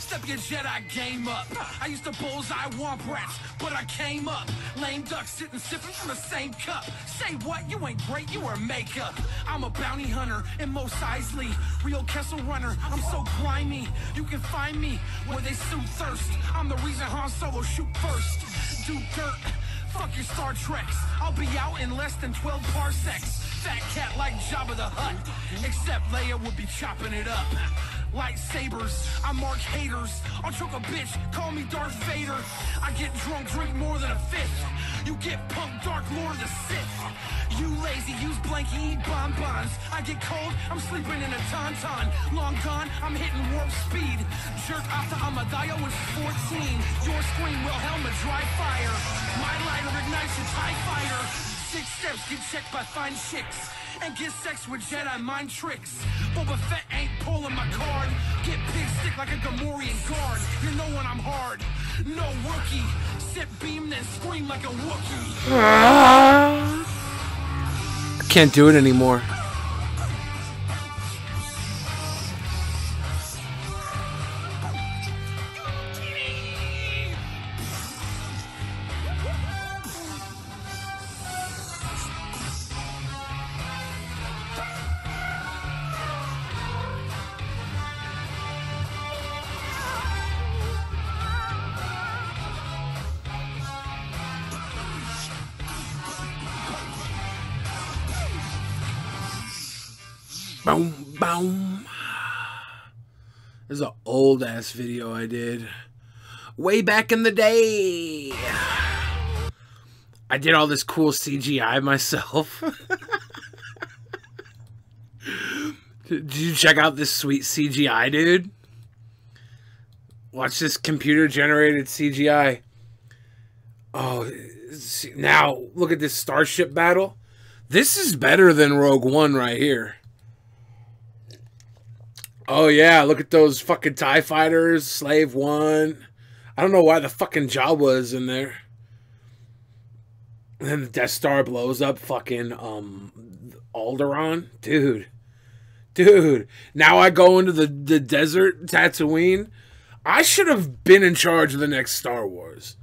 Step your Jedi game up. I used to bullseye womp rats, but I came up. Lame duck sitting sipping from the same cup. Say what? You ain't great, you wear makeup. I'm a bounty hunter and Mos Eisley. Real Kessel runner, I'm so grimy. You can find me where they sue thirst. I'm the reason Han Solo shoot first. Do dirt, fuck your Star Treks. I'll be out in less than 12 parsecs. Fat cat like Jabba the Hutt, except Leia would be chopping it up. Lightsabers, I mark haters. I'll choke a bitch, call me Darth Vader. I get drunk, drink more than a fifth. You get punk, Dark Lord of the Sith. You lazy, use blankie, eat bonbons. I get cold, I'm sleeping in a tauntaun. Long gone, I'm hitting warp speed. Jerk off to Amadayo is 14. Your scream will helm a dry fire. My lighter ignites your TIE fighter. 6 steps get checked by fine chicks. And get sex with Jedi mind tricks. Boba Fett ain't pulling my card. Get pig stick like a Gamorrean guard. You know when I'm hard. No rookie. Sit beam then scream like a Wookiee. I can't do it anymore. Boom, boom. This is an old ass video I did way back in the day. I did all this cool CGI myself. Did you check out this sweet CGI, dude? Watch this computer generated CGI. Oh, now look at this starship battle. This is better than Rogue One right here. Oh, yeah, look at those fucking TIE fighters, Slave One. I don't know why the fucking Jawa is in there. And then the Death Star blows up fucking Alderaan. Dude. Now I go into the desert, Tatooine. I should have been in charge of the next Star Wars.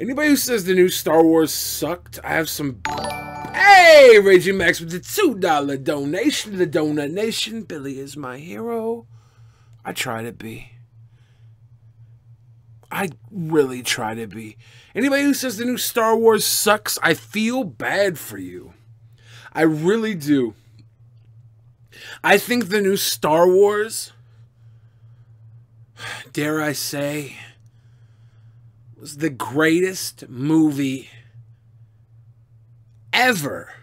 Anybody who says the new Star Wars sucked, I have some... Hey, Raging Max with the $2 donation to the Donut Nation. Billy is my hero. I try to be. I really try to be. Anybody who says the new Star Wars sucks, I feel bad for you. I really do. I think the new Star Wars, dare I say, was the greatest movie ever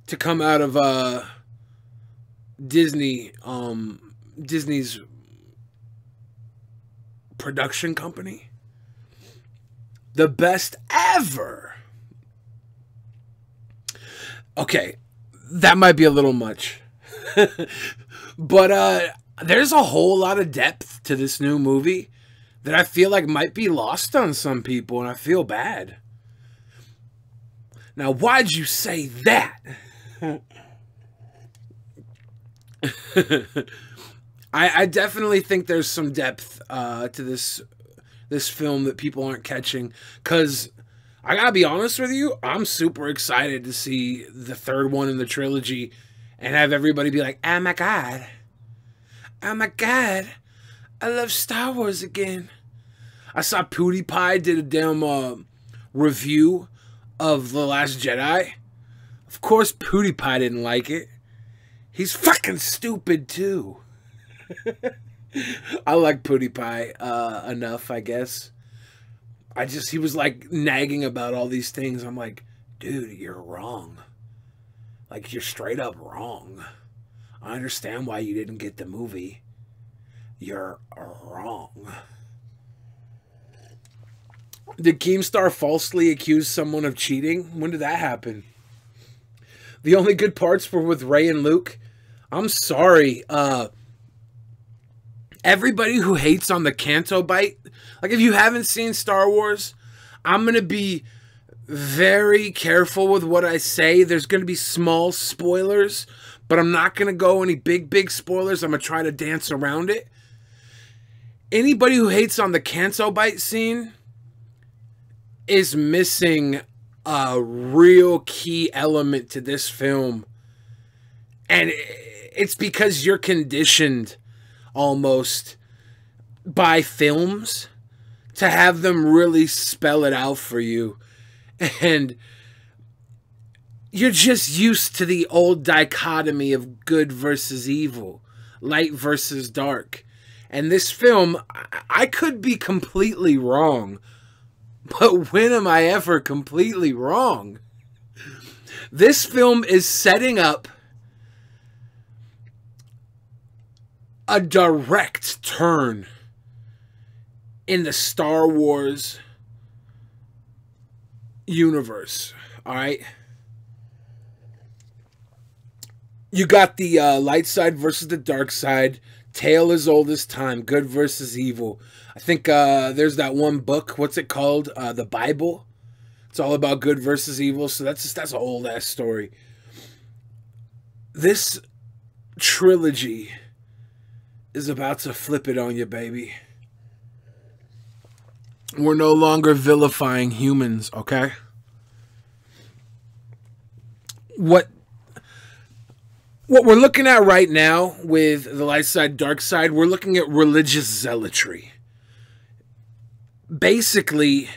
to come out of Disney's production company. The best ever. Okay, that might be a little much. But there's a whole lot of depth to this new movie that I feel like might be lost on some people, and I feel bad. Now, why'd you say that? I definitely think there's some depth to this film that people aren't catching, because I gotta be honest with you, I'm super excited to see the third one in the trilogy and have everybody be like, oh my god, I love Star Wars again. I saw PewDiePie did a damn review of The Last Jedi. Of course PewDiePie didn't like it. He's fucking stupid too. I like PewDiePie enough, I guess. He was like nagging about all these things. I'm like, dude, you're wrong. Like, you're straight up wrong. I understand why you didn't get the movie. You're wrong. Did Keemstar falsely accuse someone of cheating? When did that happen? The only good parts were with Rey and Luke. I'm sorry. Everybody who hates on the Canto Bite, like, if you haven't seen Star Wars, I'm going to be very careful with what I say. There's going to be small spoilers, but I'm not going to go any big spoilers. I'm going to try to dance around it. Anybody who hates on the Canto Bite scene is missing a real key element to this film. And it's because you're conditioned almost by films to have them really spell it out for you. And you're just used to the old dichotomy of good versus evil, light versus dark. And this film, I could be completely wrong, but when am I ever completely wrong? This film is setting up a direct turn in the Star Wars universe, all right? You got the light side versus the dark side. Tale as old as time, good versus evil. I think there's that one book. What's it called? The Bible. It's all about good versus evil. So that's an old ass story. This trilogy is about to flip it on you, baby. We're no longer vilifying humans, okay? What we're looking at right now with the light side, dark side, we're looking at religious zealotry. Basically,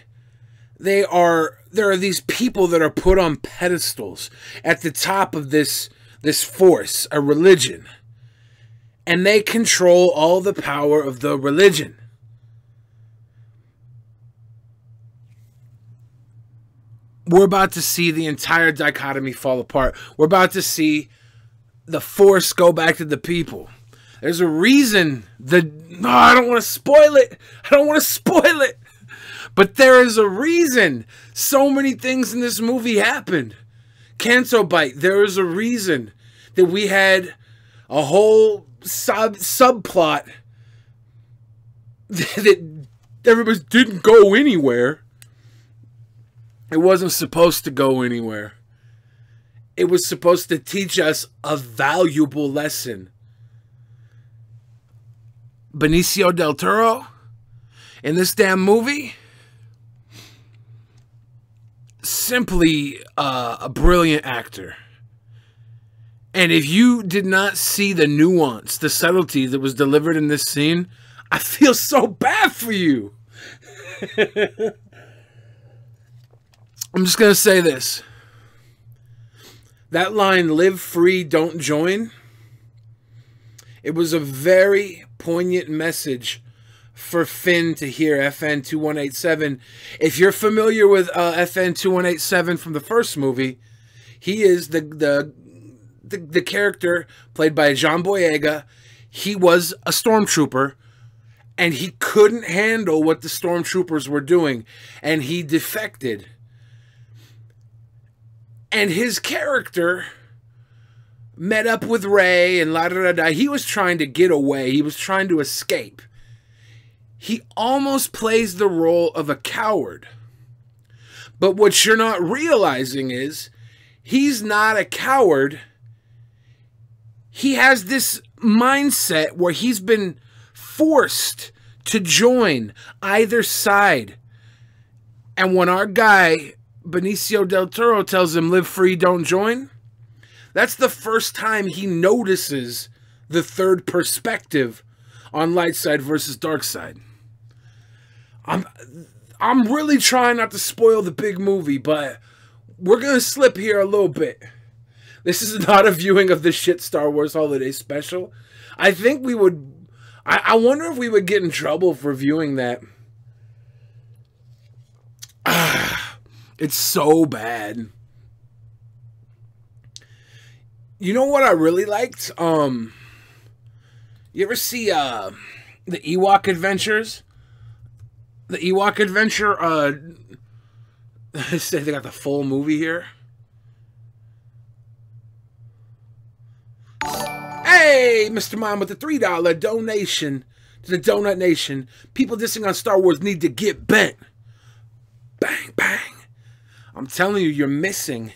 there are these people that are put on pedestals at the top of this force, a religion. And they control all the power of the religion. We're about to see the entire dichotomy fall apart. We're about to see the force go back to the people. There's a reason I don't want to spoil it. I don't want to spoil it. But there is a reason so many things in this movie happened. Canto Bite, there is a reason that we had a whole subplot that everybody didn't go anywhere. It wasn't supposed to go anywhere. It was supposed to teach us a valuable lesson. Benicio del Toro, in this damn movie, simply a brilliant actor. And if you did not see the nuance, the subtlety that was delivered in this scene, I feel so bad for you. I'm just going to say this. That line, live free, don't join, it was a very poignant message for Finn to hear, FN 2187. If you're familiar with FN 2187 from the first movie, he is the character played by John Boyega. He was a stormtrooper, and he couldn't handle what the stormtroopers were doing, and he defected. And his character met up with Rey and la-da-da-da. He was trying to get away. He was trying to escape. He almost plays the role of a coward. But what you're not realizing is he's not a coward. He has this mindset where he's been forced to join either side. And when our guy Benicio del Toro tells him, live free, don't join, that's the first time he notices the third perspective on light side versus dark side. I'm really trying not to spoil the big movie, but we're going to slip here a little bit. This is not a viewing of the shit Star Wars Holiday Special. I think we would... I wonder if we would get in trouble for viewing that. It's so bad. You know what I really liked? You ever see the Ewok Adventures? The Ewok Adventure, say they got the full movie here. Hey, Mr. Mom with the $3 donation to the Donut Nation. People dissing on Star Wars need to get bent. Bang, bang. I'm telling you, you're missing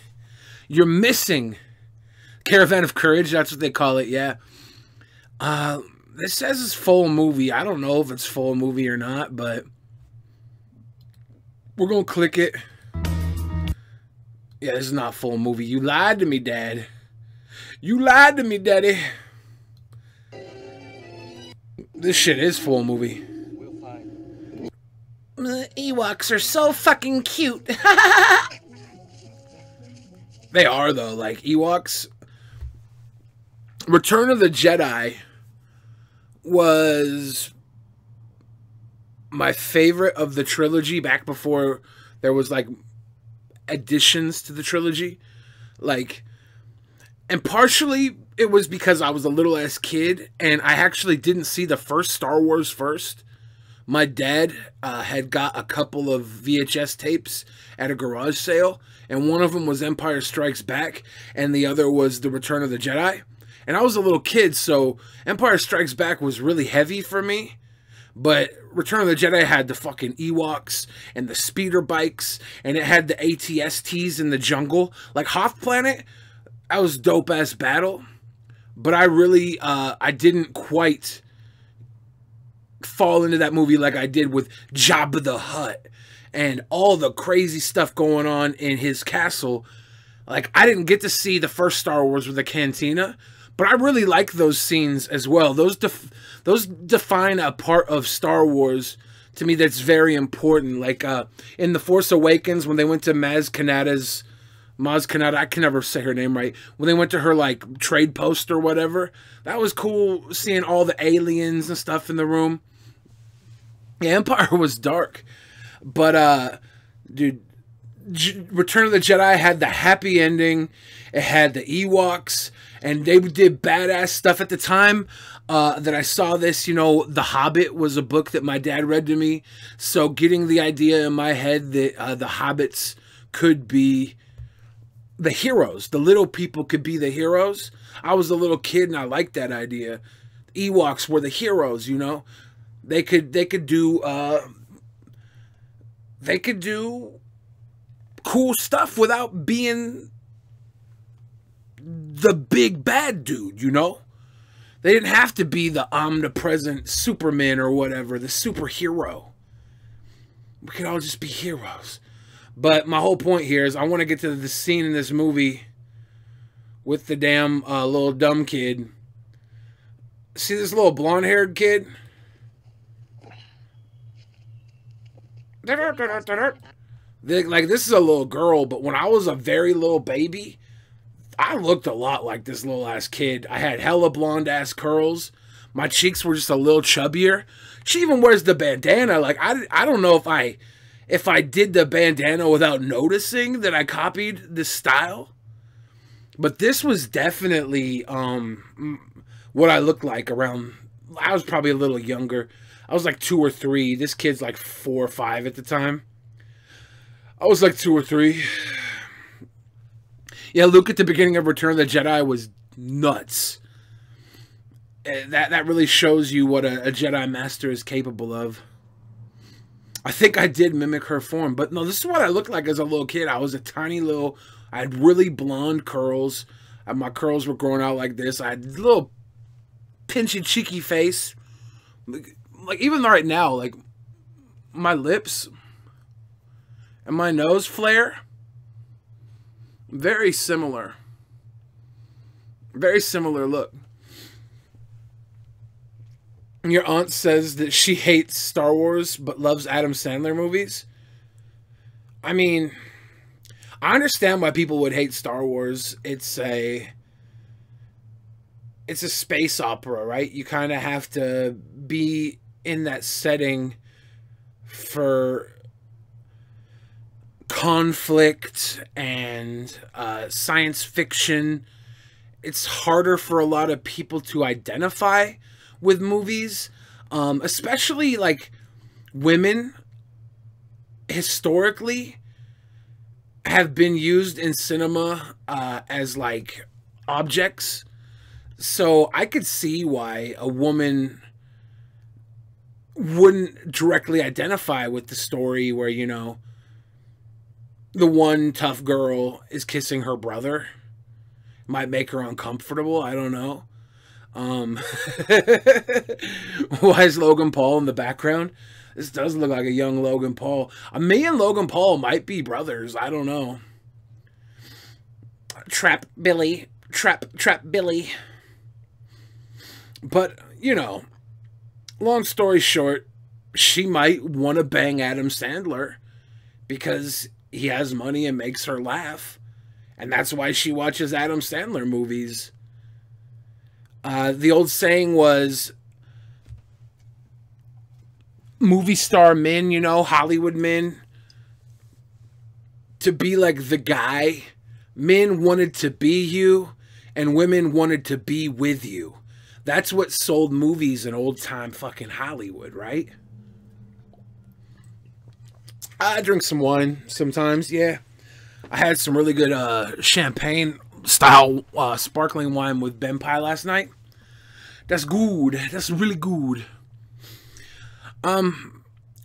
Caravan of Courage, that's what they call it, yeah. This says it's full movie. I don't know if it's full movie or not, but we're gonna click it. Yeah, this is not full movie. You lied to me, Dad. You lied to me, Daddy. This shit is full movie. Ewoks are so fucking cute. They are, though. Like, Ewoks. Return of the Jedi was my favorite of the trilogy back before there was, like, additions to the trilogy. Like, and partially it was because I was a little ass kid and I actually didn't see the first Star Wars first. My dad had got a couple of VHS tapes at a garage sale, and one of them was Empire Strikes Back, and the other was The Return of the Jedi. And I was a little kid, so Empire Strikes Back was really heavy for me. But Return of the Jedi had the fucking Ewoks and the speeder bikes, and it had the AT-STs in the jungle. Like Hoth Planet, that was dope-ass battle. But I really, I didn't quite fall into that movie like I did with Jabba the Hutt and all the crazy stuff going on in his castle. Like, I didn't get to see the first Star Wars with the cantina, but I really like those scenes as well. Those define a part of Star Wars to me that's very important. Like in The Force Awakens, when they went to Maz Kanata's, I can never say her name right, when they went to her like trade post or whatever, that was cool seeing all the aliens and stuff in the room. Yeah, Empire was dark, but dude, Return of the Jedi had the happy ending. It had the Ewoks, and they did badass stuff at the time that I saw this. You know, The Hobbit was a book that my dad read to me, so getting the idea in my head that the hobbits could be the heroes, the little people could be the heroes. I was a little kid and I liked that idea. Ewoks were the heroes, you know. They could do cool stuff without being the big bad dude, you know? They didn't have to be the omnipresent Superman or whatever, the superhero. We could all just be heroes. But my whole point here is I want to get to the scene in this movie with the damn little dumb kid. See this little blonde-haired kid? Like, this is a little girl, but when I was a very little baby, I looked a lot like this little ass kid. I had hella blonde ass curls. My cheeks were just a little chubbier. She even wears the bandana. Like, I don't know if I did the bandana without noticing that I copied this style. But this was definitely what I looked like around. I was probably a little younger. I was like 2 or 3. This kid's like 4 or 5 at the time. I was like 2 or 3. Yeah, Luke at the beginning of Return of the Jedi was nuts. That really shows you what a Jedi Master is capable of. I think I did mimic her form, but no, this is what I looked like as a little kid. I was a tiny little, I had really blonde curls. My curls were growing out like this. I had a little pinchy, cheeky face. Like, even right now, like, my lips and my nose flare, very similar. Very similar look. Your aunt says that she hates Star Wars but loves Adam Sandler movies. I mean, I understand why people would hate Star Wars. It's a space opera, right? You kind of have to be in that setting for conflict and science fiction. It's harder for a lot of people to identify with movies, especially like women historically have been used in cinema as like objects. So I could see why a woman wouldn't directly identify with the story where, you know, the one tough girl is kissing her brother. Might make her uncomfortable. I don't know. Why is Logan Paul in the background? This does look like a young Logan Paul. Me and Logan Paul might be brothers. I don't know. Trap Billy. Trap Billy. But, you know, long story short, she might want to bang Adam Sandler because he has money and makes her laugh. And that's why she watches Adam Sandler movies. The old saying was, movie star men, you know, Hollywood men, to be like the guy. Men wanted to be you, and women wanted to be with you. That's what sold movies in old-time fucking Hollywood, right? I drink some wine sometimes, yeah. I had some really good champagne-style sparkling wine with Ben Pie last night. That's good. That's really good.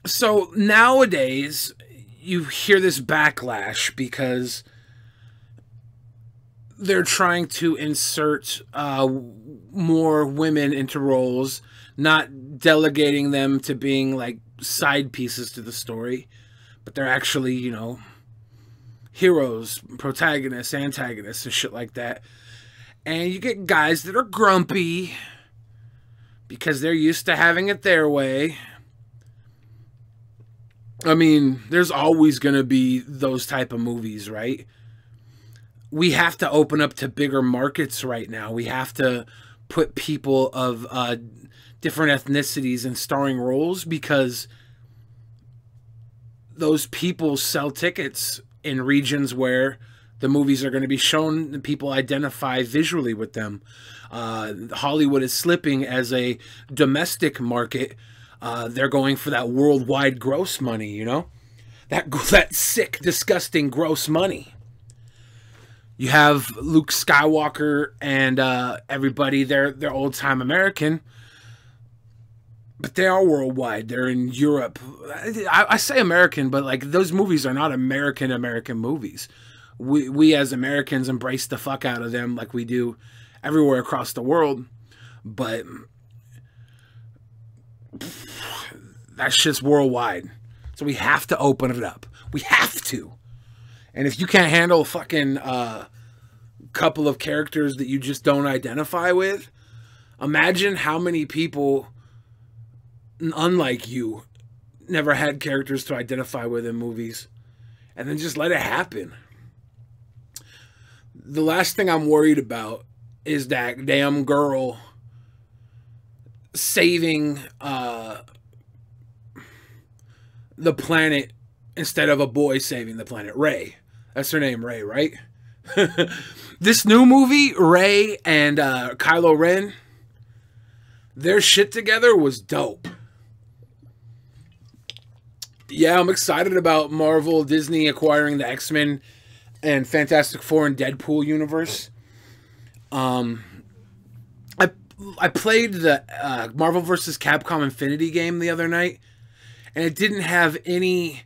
So nowadays, you hear this backlash because they're trying to insert more women into roles, not delegating them to being like side pieces to the story, but they're actually, you know, heroes, protagonists, antagonists, and shit like that. And you get guys that are grumpy because they're used to having it their way. I mean, there's always going to be those type of movies, right? We have to open up to bigger markets right now. We have to put people of different ethnicities in starring roles because those people sell tickets in regions where the movies are going to be shown and people identify visually with them. Hollywood is slipping as a domestic market. They're going for that worldwide gross money, you know? That sick, disgusting, gross money. You have Luke Skywalker and everybody, they're old-time American, but they are worldwide. They're in Europe. I say American, but like those movies are not American movies. We as Americans embrace the fuck out of them like we do everywhere across the world, but that's just worldwide. So we have to open it up. We have to. And if you can't handle a fucking couple of characters that you just don't identify with, imagine how many people, unlike you, never had characters to identify with in movies. And then just let it happen. The last thing I'm worried about is that damn girl saving the planet instead of a boy saving the planet. Rey. That's her name, Rey, right? This new movie, Rey and Kylo Ren, their shit together was dope. Yeah, I'm excited about Marvel, Disney acquiring the X-Men and Fantastic Four and Deadpool universe. I played the Marvel vs. Capcom Infinity game the other night, and it didn't have any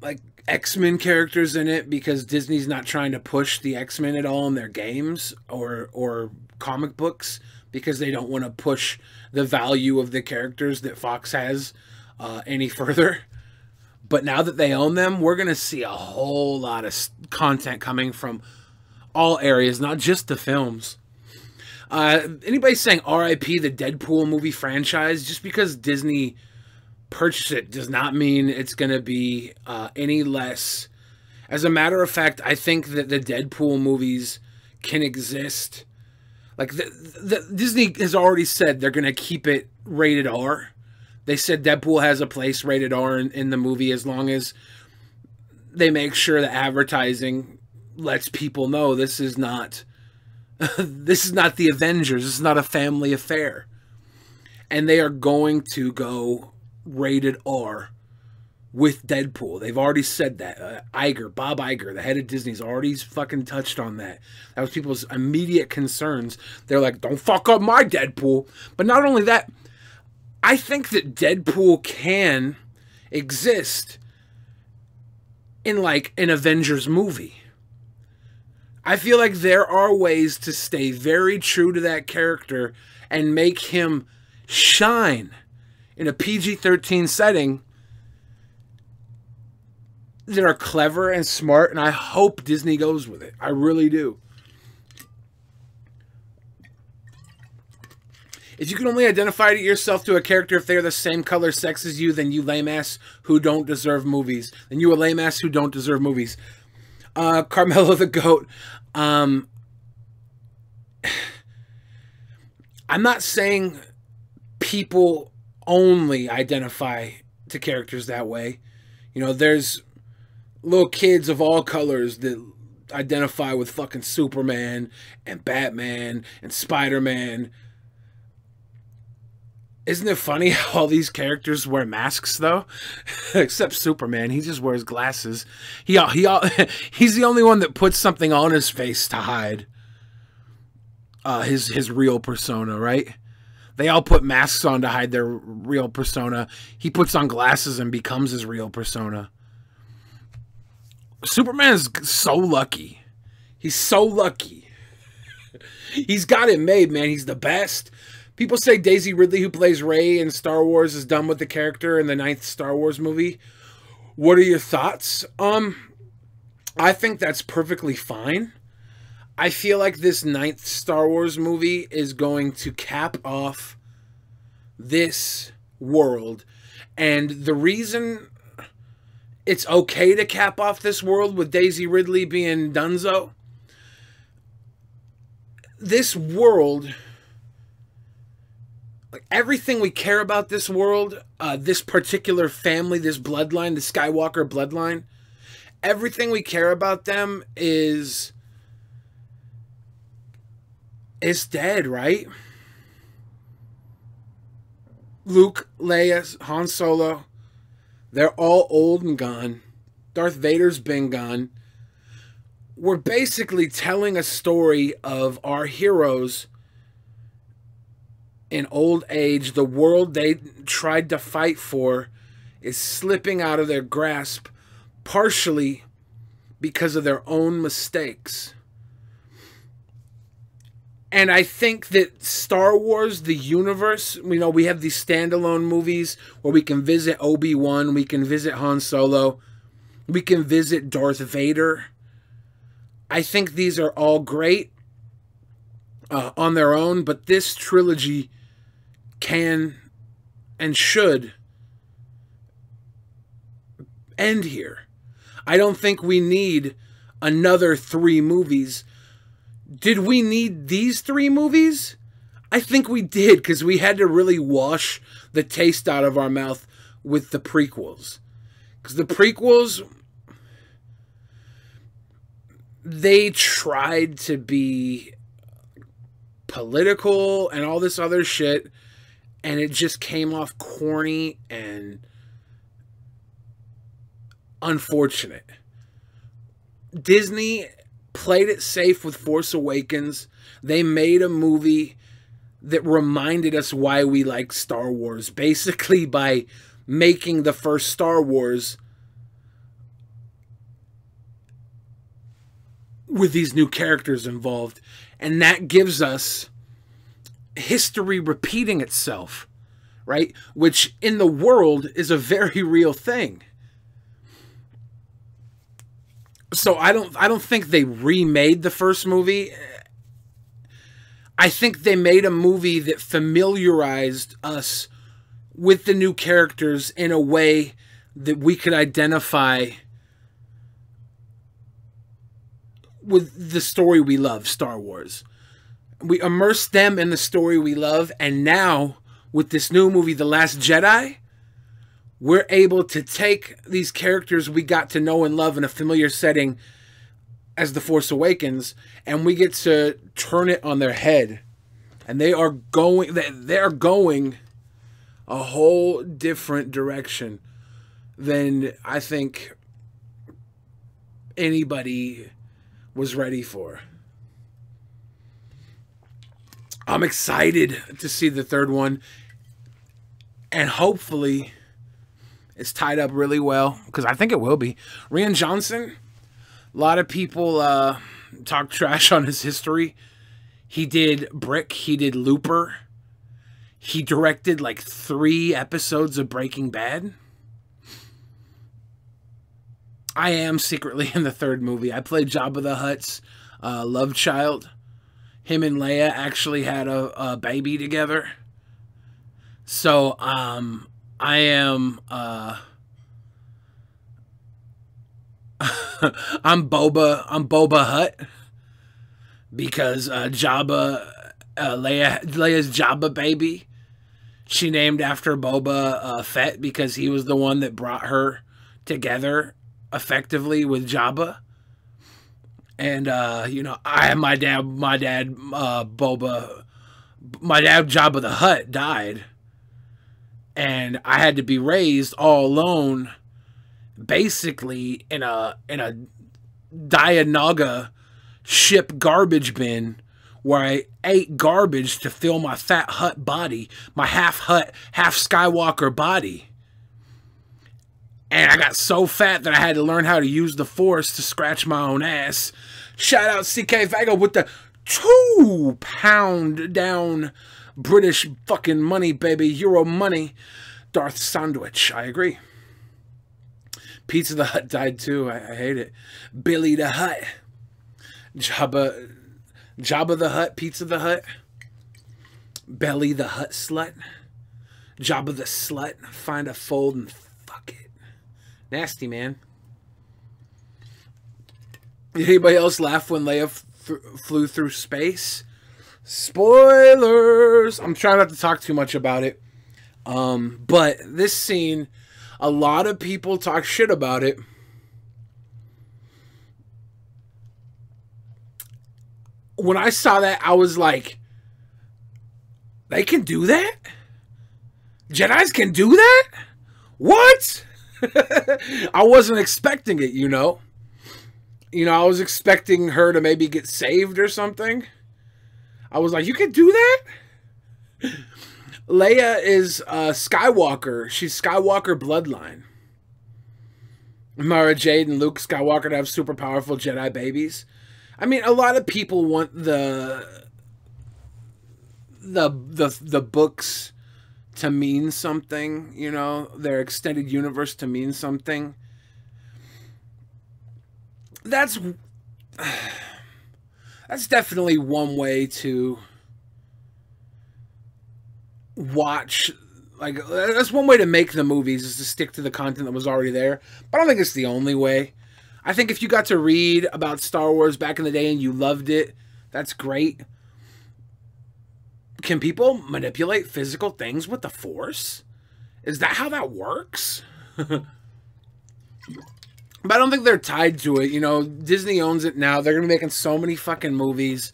like X-Men characters in it because Disney's not trying to push the X-Men at all in their games or comic books because they don't want to push the value of the characters that Fox has any further. But now that they own them, we're going to see a whole lot of content coming from all areas, not just the films. Anybody saying RIP the Deadpool movie franchise, just because Disney purchased it does not mean it's going to be any less. As a matter of fact, I think that the Deadpool movies can exist. Like, Disney has already said they're going to keep it rated R. They said Deadpool has a place rated R in the movie as long as they make sure the advertising lets people know this is not this is not the Avengers. This is not a family affair. And they are going to go rated R with Deadpool. They've already said that. Bob Iger, the head of Disney's already fucking touched on that. That was people's immediate concerns. They're like, don't fuck up my Deadpool. But not only that, I think that Deadpool can exist in like an Avengers movie. I feel like there are ways to stay very true to that character and make him shine in a PG-13 setting that are clever and smart, and I hope Disney goes with it. I really do. If you can only identify yourself to a character if they're the same color, sex as you, then you lame ass who don't deserve movies. Then you a lame ass who don't deserve movies. Carmelo the Goat. I'm not saying people only identify to characters that way. You know, there's little kids of all colors that identify with fucking Superman and Batman and Spider-Man. Isn't it funny how all these characters wear masks, though? Except Superman. He just wears glasses. He's the only one that puts something on his face to hide his real persona, right? They all put masks on to hide their real persona. He puts on glasses and becomes his real persona. Superman is so lucky. He's so lucky. He's got it made, man. He's the best. People say Daisy Ridley, who plays Rey in Star Wars, is done with the character in the 9th Star Wars movie. What are your thoughts? I think that's perfectly fine. I feel like this 9th Star Wars movie is going to cap off this world. And the reason it's okay to cap off this world with Daisy Ridley being Dunzo, this world... like everything we care about this world, this particular family, this bloodline, the Skywalker bloodline, everything we care about them is dead, right? Luke, Leia, Han Solo, they're all old and gone. Darth Vader's been gone. We're basically telling a story of our heroes in old age. The world they tried to fight for is slipping out of their grasp, partially because of their own mistakes. And I think that Star Wars, the universe, you know, we have these standalone movies where we can visit Obi-Wan, we can visit Han Solo, we can visit Darth Vader. I think these are all great on their own, but this trilogy can and should end here. I don't think we need another 3 movies. Did we need these 3 movies? I think we did, because we had to really wash the taste out of our mouth with the prequels. Because the prequels, they tried to be political and all this other shit, and it just came off corny and unfortunate. Disney played it safe with Force Awakens. They made a movie that reminded us why we like Star Wars, basically by making the first Star Wars with these new characters involved. And that gives us history repeating itself, right? Which in the world is a very real thing. So I don't think they remade the first movie. I think they made a movie that familiarized us with the new characters in a way that we could identify with the story we love, Star Wars. We immersed them in the story we love, and now with this new movie, The Last Jedi, we're able to take these characters we got to know and love in a familiar setting as The Force Awakens, and we get to turn it on their head. And they are going a whole different direction than I think anybody was ready for. I'm excited to see the third one, and hopefully it's tied up really well, because I think it will be. Rian Johnson, a lot of people talk trash on his history. He did Brick. He did Looper. He directed like 3 episodes of Breaking Bad. I am secretly in the 3rd movie. I played Jabba the Hutt's love child. Him and Leia actually had a baby together. So, I am, I'm Boba Hutt. Because Jabba, Leia's Jabba baby, she named after Boba Fett because he was the one that brought her together effectively with Jabba. And you know, my dad Jabba the Hutt died, and I had to be raised all alone, basically in a Dianaga ship garbage bin where I ate garbage to fill my fat Hutt body, my half Hutt, half Skywalker body. And I got so fat that I had to learn how to use the Force to scratch my own ass. Shout out CK Vega with the 2-pound down British fucking money, baby. Euro money. Darth Sandwich. I agree. Pizza the Hutt died too. I hate it. Billy the Hutt. Jabba the Hutt. Pizza the Hutt. Belly the Hutt slut. Jabba the slut. Find a fold and fuck it. Nasty, man. Did anybody else laugh when Leia flew through space? Spoilers! I'm trying not to talk too much about it. But this scene, a lot of people talk shit about it. When I saw that, I was like, they can do that? Jedis can do that? What? I wasn't expecting it, you know. You know, I was expecting her to maybe get saved or something. I was like, you can do that? Leia is Skywalker. She's Skywalker bloodline. Mara Jade and Luke Skywalker to have super powerful Jedi babies. I mean, a lot of people want the books to mean something, you know, their extended universe to mean something. That's definitely one way to watch, like, that's one way to make the movies, is to stick to the content that was already there. But I don't think it's the only way. I think if you got to read about Star Wars back in the day and you loved it, that's great. Can people manipulate physical things with the Force? Is that how that works? But I don't think they're tied to it. You know, Disney owns it now. They're going to be making so many fucking movies.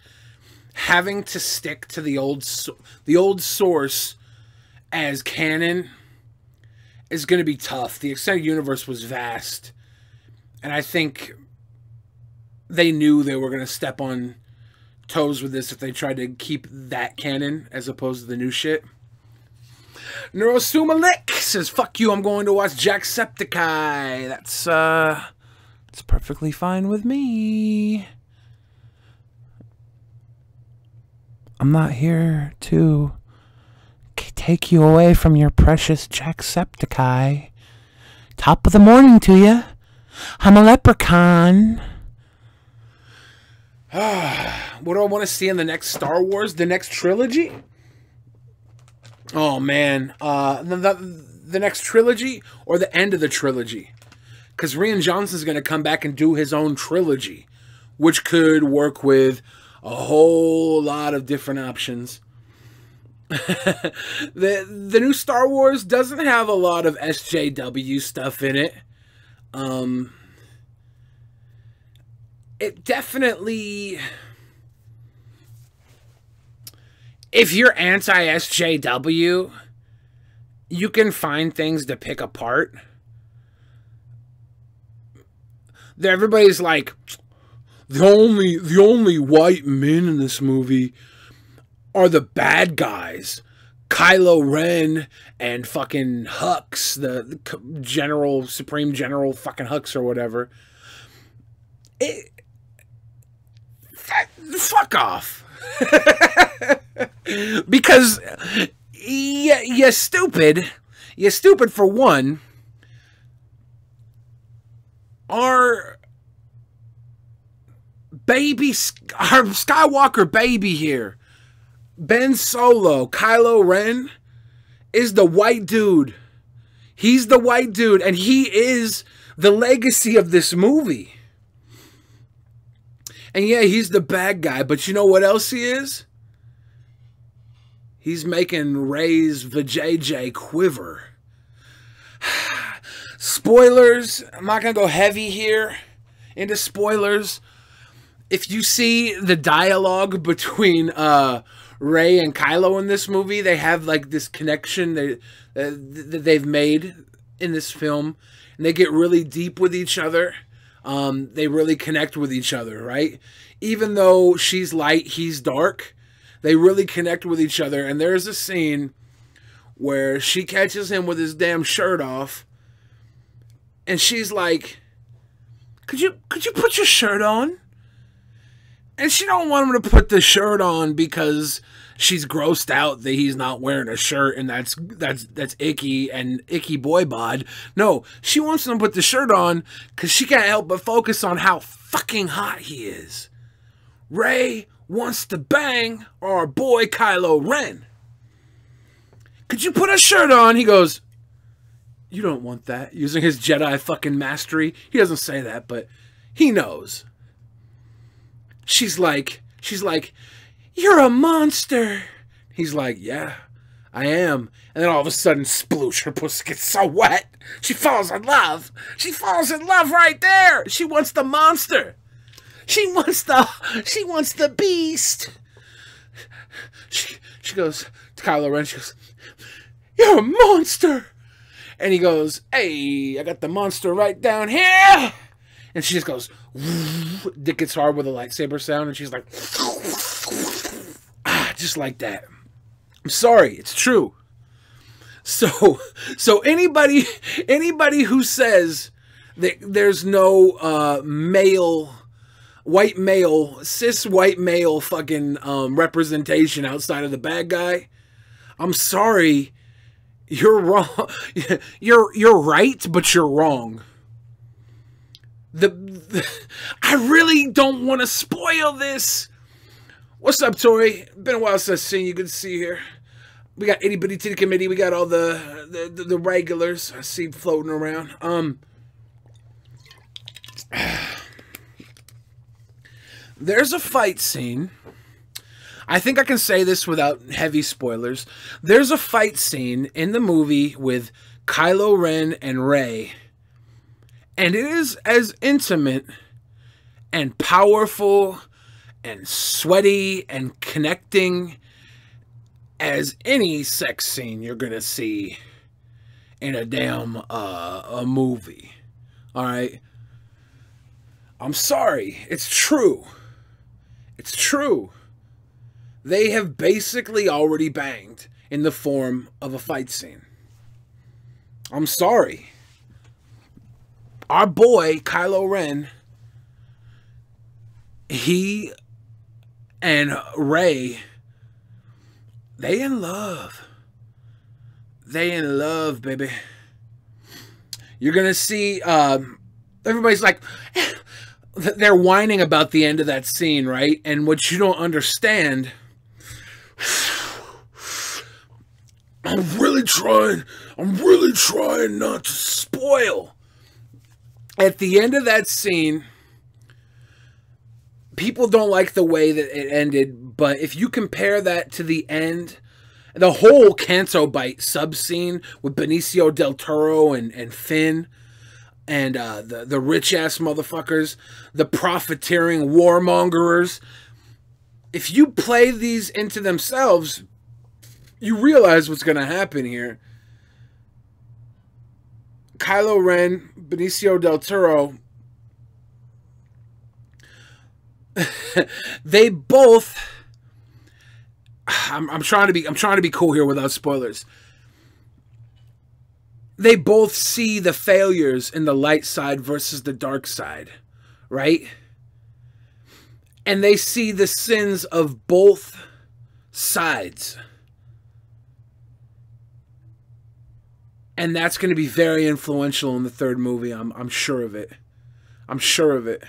Having to stick to the old source as canon is going to be tough. The extended universe was vast. And I think they knew they were going to step on toes with this if they tried to keep that canon as opposed to the new shit. Neurosumalik says, fuck you, I'm going to watch Jacksepticeye. That's perfectly fine with me. I'm not here to take you away from your precious Jacksepticeye. Top of the morning to you. I'm a leprechaun. What do I want to see in the next Star Wars? The next trilogy? Oh, man. The next trilogy or the end of the trilogy? Because Rian Johnson's going to come back and do his own trilogy, which could work with a whole lot of different options. The new Star Wars doesn't have a lot of SJW stuff in it. It definitely... If you're anti-SJW, you can find things to pick apart. Everybody's like, the only white men in this movie are the bad guys. Kylo Ren and fucking Hux, the general, Supreme General fucking Hux or whatever. Fuck off. Because you're stupid. You're stupid for one. Our Skywalker baby here, Ben Solo, Kylo Ren, is the white dude. He's the white dude, and he is the legacy of this movie. And yeah, he's the bad guy, but you know what else he is? He's making Rey's vajayjay quiver. Spoilers. I'm not going to go heavy here into spoilers. If you see the dialogue between Rey and Kylo in this movie, they have like this connection that they've made in this film. And they get really deep with each other. They really connect with each other, right? Even though she's light, he's dark, they really connect with each other. And there's a scene where she catches him with his damn shirt off, and she's like, could you put your shirt on? And she don't want him to put the shirt on because she's grossed out that he's not wearing a shirt, and that's icky and icky boy bod. No, she wants him to put the shirt on because she can't help but focus on how fucking hot he is. Rey wants to bang our boy Kylo Ren. Could you put a shirt on? He goes, you don't want that. Using his Jedi fucking mastery. He doesn't say that, but he knows. She's like, you're a monster. He's like, yeah, I am. And then all of a sudden, sploosh, her pussy gets so wet. She falls in love. She falls in love right there. She wants the monster. She wants the beast. She goes to Kylo Ren, she goes, you're a monster. And he goes, hey, I got the monster right down here. And she just goes, dick gets hard with a lightsaber sound, and she's like, just like that. I'm sorry, it's true. So anybody who says that there's no cis white male fucking representation outside of the bad guy, I'm sorry, you're wrong. You're right, but you're wrong. I really don't want to spoil this. What's up, Tori? Been a while since I've seen you. Good to see you here. We got Itty Bitty Titty Committee. We got all the regulars I see floating around. There's a fight scene. I think I can say this without heavy spoilers. There's a fight scene in the movie with Kylo Ren and Rey. And it is as intimate and powerful and sweaty and connecting as any sex scene you're going to see in a damn a movie. All right? I'm sorry. It's true. It's true. They have basically already banged in the form of a fight scene. I'm sorry. Our boy, Kylo Ren, he and Rey, they in love. They in love, baby. You're going to see, everybody's like, they're whining about the end of that scene, right? And what you don't understand, I'm really trying not to spoil. At the end of that scene, people don't like the way that it ended, but if you compare that to the end, the whole Canto Bight sub-scene with Benicio del Toro and Finn and the rich-ass motherfuckers, the profiteering warmongers, if you play these into themselves, you realize what's going to happen here. Kylo Ren, Benicio del Toro, they both, I'm trying to be cool here without spoilers. They both see the failures in the light side versus the dark side, right? and they see the sins of both sides. And that's going to be very influential in the third movie. I'm sure of it. I'm sure of it.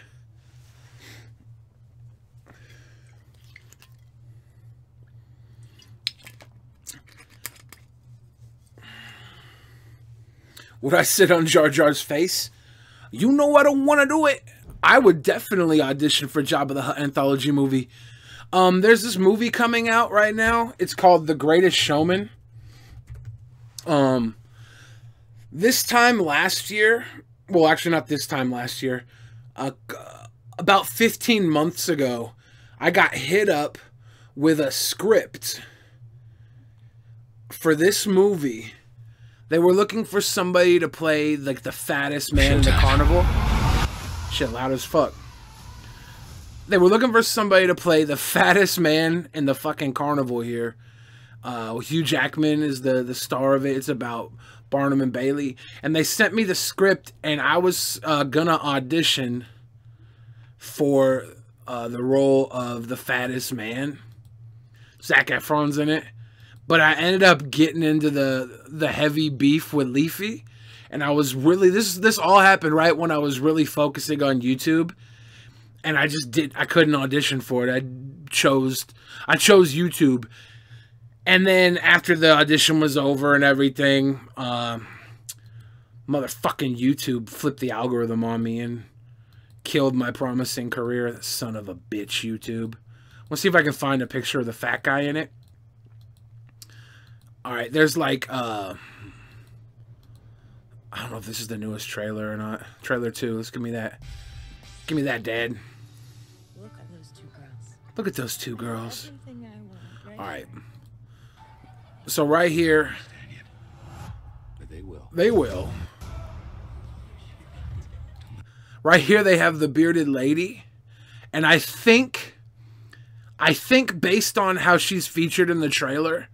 Would I sit on Jar Jar's face? You know I don't want to do it. I would definitely audition for Jabba the Hutt anthology movie. There's this movie coming out right now. It's called The Greatest Showman. This time last year, well, actually not this time last year, about 15 months ago, I got hit up with a script for this movie. They were looking for somebody to play like the fattest man in the carnival. Shit, loud as fuck. They were looking for somebody to play the fattest man in the fucking carnival here. Hugh Jackman is the star of it. It's about Barnum and Bailey. And they sent me the script, and I was gonna audition for the role of the fattest man. Zac Efron's in it. But I ended up getting into the heavy beef with Leafy. And I was really, this all happened right when I was really focusing on YouTube. And I couldn't audition for it. I chose YouTube. And then after the audition was over and everything, motherfucking YouTube flipped the algorithm on me and killed my promising career. Son of a bitch, YouTube. Let's see if I can find a picture of the fat guy in it. Alright, there's like, I don't know if this is the newest trailer or not. Trailer 2, let's give me that. Give me that, Dad. Look at those two girls. Look at those two girls. Everything I want, right? Alright. So right here. But they will. They will. Right here they have the bearded lady. And I think based on how she's featured in the trailer,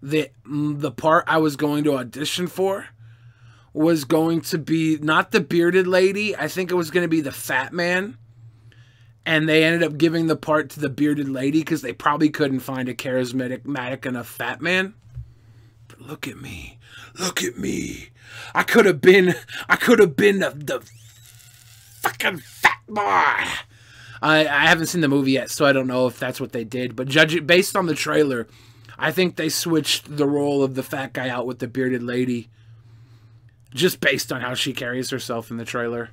the part I was going to audition for was going to be not the bearded lady. I think it was going to be the fat man. And they ended up giving the part to the bearded lady because they probably couldn't find a charismatic enough fat man. But look at me. Look at me. I could have been the fucking fat boy. I haven't seen the movie yet, so I don't know if that's what they did. But based on the trailer, I think they switched the role of the fat guy out with the bearded lady. Just based on how she carries herself in the trailer.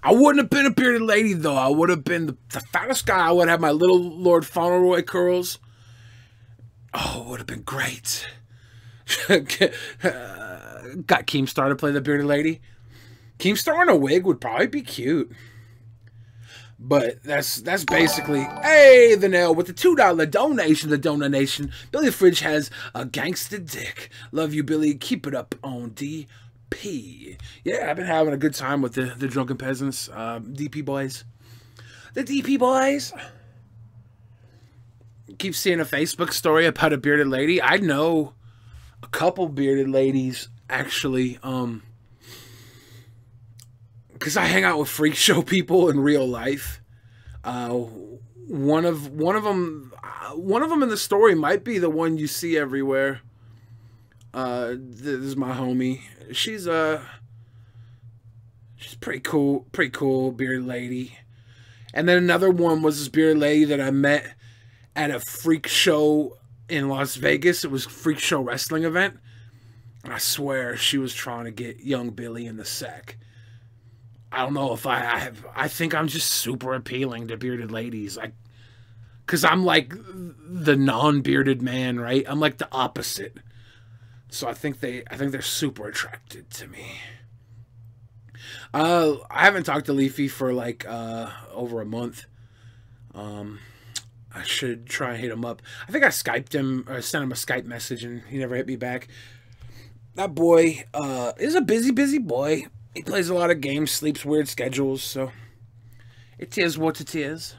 I wouldn't have been a bearded lady, though. I would have been the fattest guy. I would have my little Lord Fauntleroy curls. Oh, it would have been great. Got Keemstar to play the bearded lady. Keemstar in a wig would probably be cute. But that's basically, hey, the nail with the $2 donation. The donation. Billy Fridge has a gangster dick. Love you, Billy. Keep it up on DP. Yeah, I've been having a good time with the Drunken Peasants, DP boys. The DP boys. Keep seeing a Facebook story about a bearded lady. I know a couple bearded ladies, actually, because I hang out with freak show people in real life. One of them in the story might be the one you see everywhere. This is my homie. She's pretty cool bearded lady. And then another one was this bearded lady that I met at a freak show in Las Vegas. It was a freak show wrestling event. And I swear she was trying to get young Billy in the sack. I don't know if I think I'm just super appealing to bearded ladies. Because I'm like the non-bearded man, right? I'm like the opposite. So I think they're super attracted to me. I haven't talked to Leafy for like over a month. I should try and hit him up. I think I Skyped him or sent him a Skype message and he never hit me back. That boy is a busy boy. He plays a lot of games, sleeps weird schedules, so it is what it is.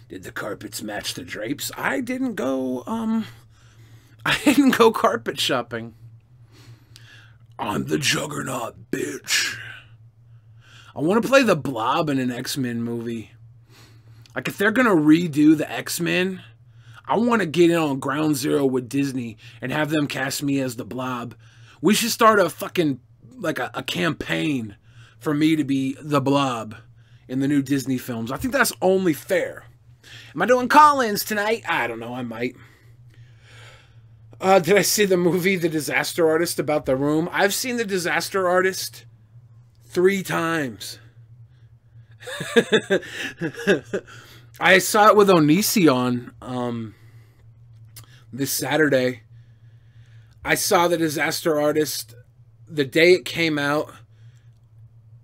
Did the carpets match the drapes? I didn't go carpet shopping. I'm the Juggernaut, bitch. I want to play the Blob in an X-Men movie. Like, if they're gonna redo the X-Men, I want to get in on ground zero with Disney and have them cast me as the Blob. We should start a fucking, like, a campaign for me to be the Blob in the new Disney films. I think that's only fair. Am I doing call-ins tonight? I don't know, I might. Did I see the movie The Disaster Artist about The Room? I've seen The Disaster Artist 3 times. I saw it with Onision this Saturday. I saw The Disaster Artist the day it came out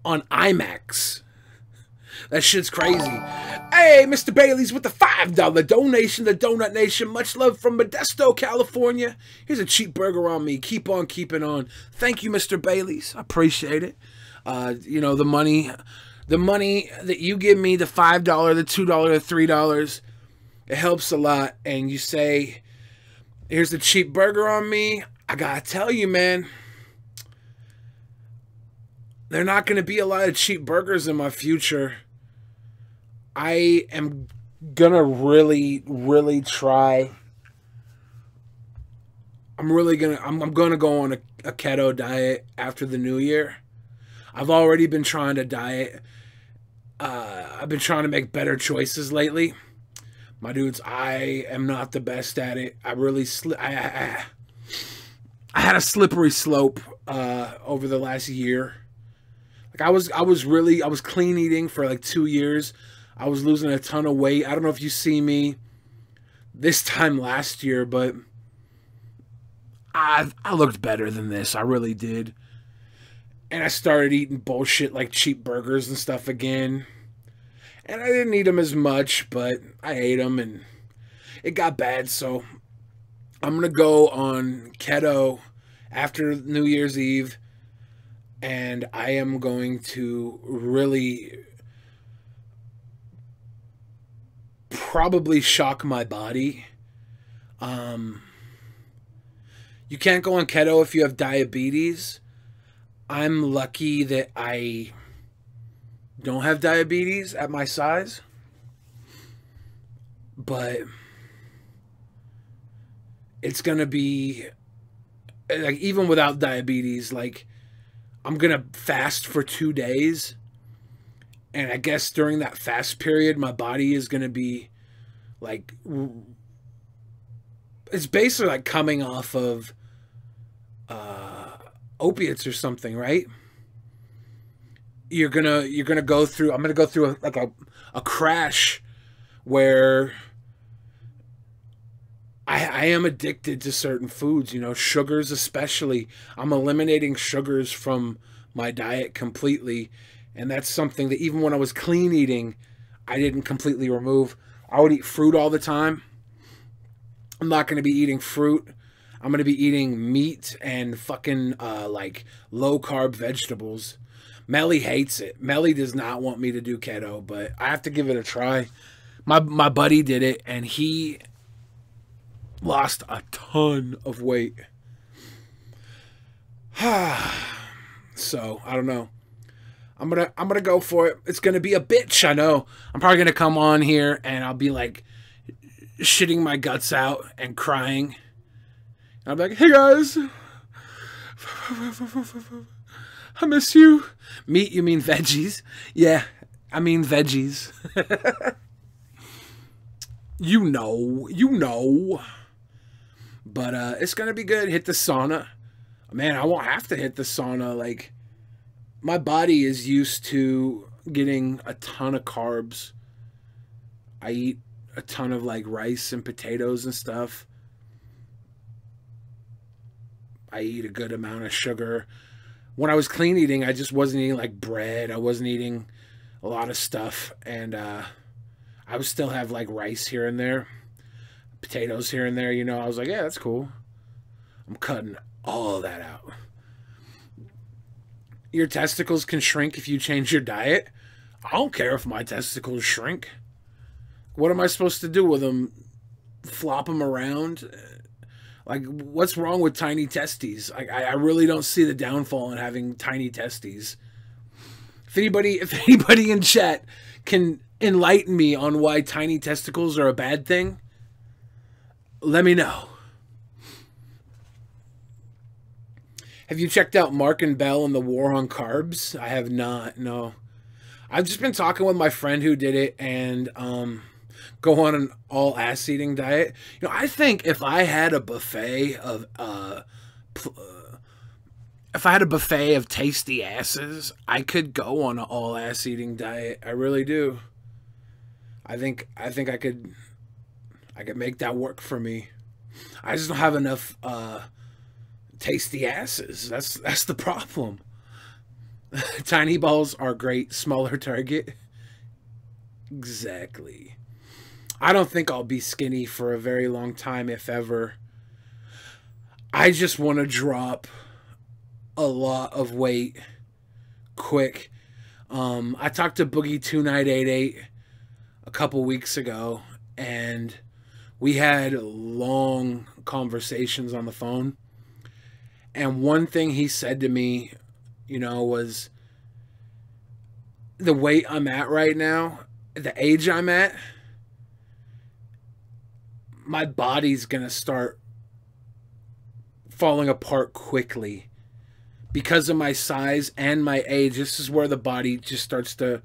on IMAX. That shit's crazy. Hey, Mr. Bailey's with the $5 donation to Donut Nation. Much love from Modesto, California. Here's a cheap burger on me. Keep on keeping on. Thank you, Mr. Bailey's. I appreciate it. You know, the money that you give me, the $5, the $2, the $3, it helps a lot. And you say, here's the cheap burger on me. I gotta tell you, man, there are not going to be a lot of cheap burgers in my future. I am gonna really try. I'm gonna go on a keto diet after the new year. I've already been trying to diet. I've been trying to make better choices lately. My dudes, I am not the best at it. I really I had a slippery slope over the last year. Like I was clean eating for like 2 years. I was losing a ton of weight. I don't know if you see me this time last year, but I looked better than this. I really did. And I started eating bullshit like cheap burgers and stuff again. And I didn't eat them as much, but I ate them and it got bad. So I'm going to go on keto after New Year's Eve. And I am going to really probably shock my body. You can't go on keto if you have diabetes. I'm lucky that I don't have diabetes at my size. But it's going to be, like, even without diabetes, like, I'm going to fast for 2 days. And I guess during that fast period, my body is going to be, like, it's basically like coming off of opiates or something, right? You're gonna go through. I'm gonna go through a crash where I am addicted to certain foods. You know, sugars especially. I'm eliminating sugars from my diet completely, and that's something that even when I was clean eating, I didn't completely remove. I would eat fruit all the time. I'm not going to be eating fruit. I'm going to be eating meat and fucking like low carb vegetables. Melly hates it. Melly does not want me to do keto, but I have to give it a try. My buddy did it and he lost a ton of weight. So, I don't know. I'm gonna go for it. It's gonna be a bitch, I know. I'm probably gonna come on here and I'll be like shitting my guts out and crying. And I'll be like, hey guys, I miss you. Meat, you mean veggies? Yeah, I mean veggies. You know. But it's gonna be good. Hit the sauna. Man, I won't have to hit the sauna. Like, my body is used to getting a ton of carbs. I eat a ton of like rice and potatoes and stuff. I eat a good amount of sugar. When I was clean eating, I just wasn't eating like bread. I wasn't eating a lot of stuff. And I would still have like rice here and there. Potatoes here and there, you know. I was like, yeah, that's cool. I'm cutting all of that out. Your testicles can shrink if you change your diet. I don't care if my testicles shrink. What am I supposed to do with them? Flop them around? Like, what's wrong with tiny testes? I really don't see the downfall in having tiny testes. If anybody in chat can enlighten me on why tiny testicles are a bad thing, let me know. Have you checked out Mark and Bell and the War on Carbs? I have not, no. I've just been talking with my friend who did it and go on an all ass eating diet. You know, I think if I had a buffet of tasty asses, I could go on an all ass eating diet. I really do. I think I could make that work for me. I just don't have enough tasty asses. That's the problem. Tiny balls are great. Smaller target. Exactly. I don't think I'll be skinny for a very long time, if ever. I just want to drop a lot of weight quick. I talked to Boogie2988 a couple weeks ago, and we had long conversations on the phone. And one thing he said to me, you know, was the weight I'm at right now, the age I'm at, my body's going to start falling apart quickly because of my size and my age. This is where the body just starts to,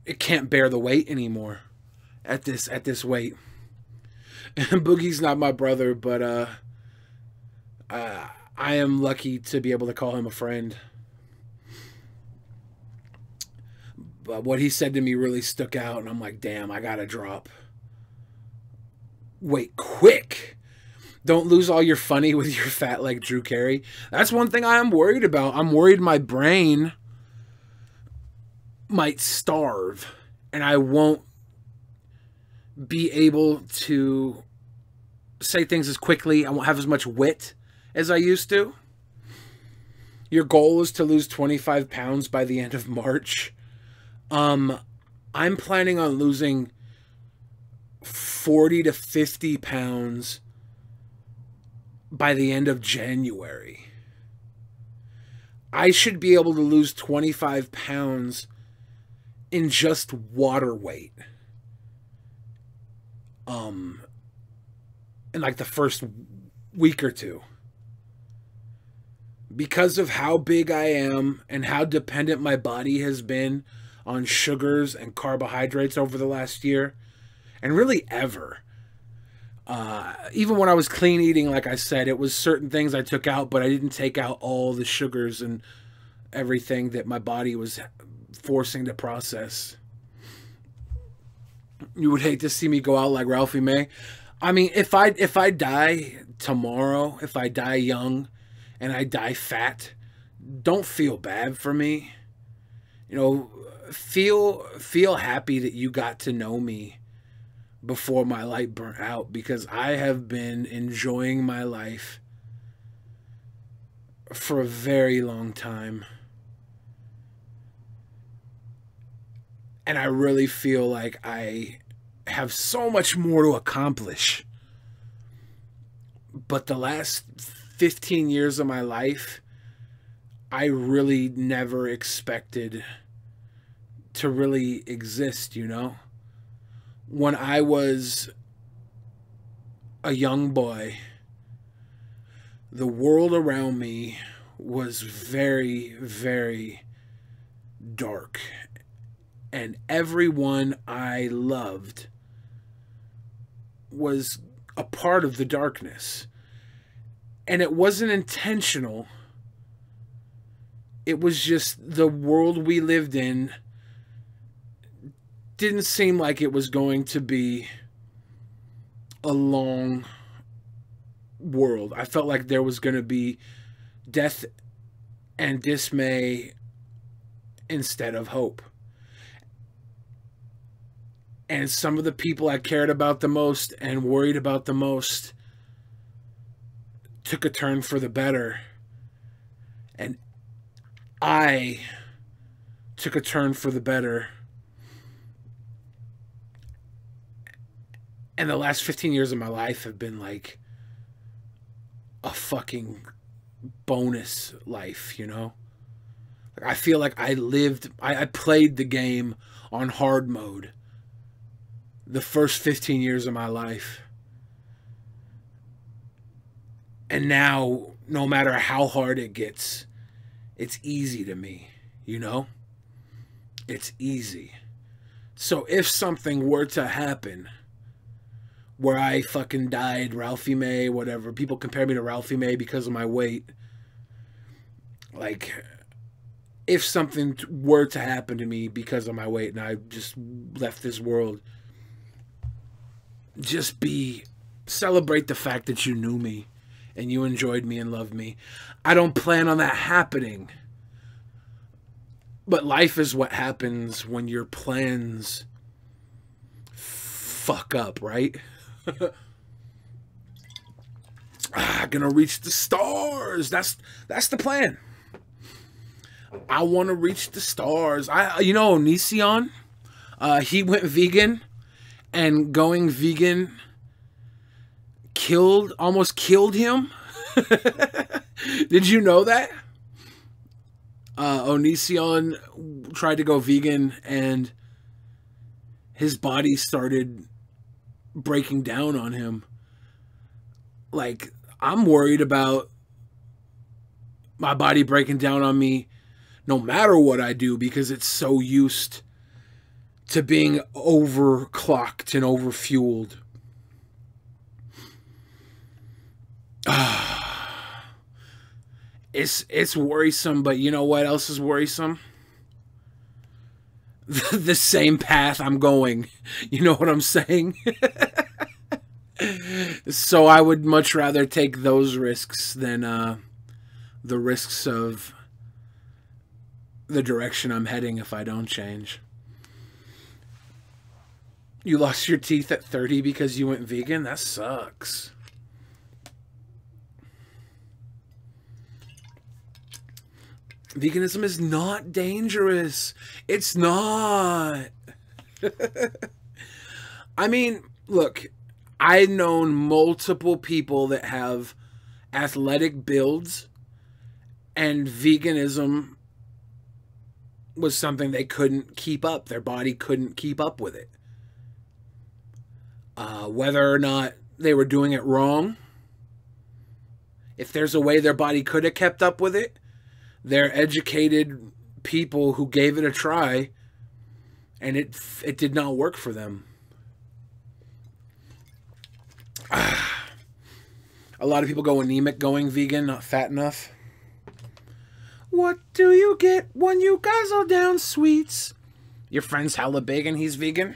it can't bear the weight anymore at this weight. And Boogie's not my brother, but I am lucky to be able to call him a friend. But what he said to me really stuck out, and I'm like, damn, I gotta drop weight quick. Don't lose all your funny with your fat like Drew Carey. That's one thing I am worried about. I'm worried my brain might starve, and I won't be able to say things as quickly. I won't have as much wit as I used to. Your goal is to lose 25 pounds by the end of March. I'm planning on losing 40 to 50 pounds by the end of January. I should be able to lose 25 pounds in just water weight. In like the first week or two. Because of how big I am and how dependent my body has been on sugars and carbohydrates over the last year, and really ever. Even when I was clean eating, like I said, it was certain things I took out, but I didn't take out all the sugars and everything that my body was forcing to process. You would hate to see me go out like Ralphie May. I mean, if I die tomorrow, if I die young and I die fat, don't feel bad for me. You know, feel happy that you got to know me before my light burnt out, because I have been enjoying my life for a very long time. And I really feel like I have so much more to accomplish. But the last 15 years of my life, I really never expected to really exist, you know? When I was a young boy, the world around me was very, very dark. And everyone I loved was a part of the darkness. And it wasn't intentional. It was just the world we lived in didn't seem like it was going to be a long world. I felt like there was going to be death and dismay instead of hope. And some of the people I cared about the most and worried about the most took a turn for the better. And I took a turn for the better. And the last 15 years of my life have been like a fucking bonus life, you know? I feel like I played the game on hard mode the first 15 years of my life. And now, no matter how hard it gets, it's easy to me, you know? It's easy. So if something were to happen where I fucking died, Ralphie May, whatever, people compare me to Ralphie May because of my weight. Like, if something were to happen to me because of my weight and I just left this world, just celebrate the fact that you knew me and you enjoyed me and loved me. I don't plan on that happening. But life is what happens when your plans fuck up, right? Gonna reach the stars. That's the plan. I want to reach the stars. Onision, he went vegan, and going vegan almost killed him. Did you know that? Onision tried to go vegan and his body started breaking down on him. Like, I'm worried about my body breaking down on me no matter what I do because it's so used to being overclocked and overfueled. It's worrisome, but you know what else is worrisome? The same path I'm going. You know what I'm saying? So I would much rather take those risks than the risks of the direction I'm heading if I don't change. You lost your teeth at 30 because you went vegan? That sucks. Veganism is not dangerous. It's not. I mean, look, I've known multiple people that have athletic builds, and veganism was something they couldn't keep up. Their body couldn't keep up with it. Whether or not they were doing it wrong, if there's a way their body could have kept up with it, they're educated people who gave it a try, and it did not work for them. A lot of people go anemic going vegan, not fat enough. What do you get when you guzzle down sweets? Your friend's hella big and he's vegan?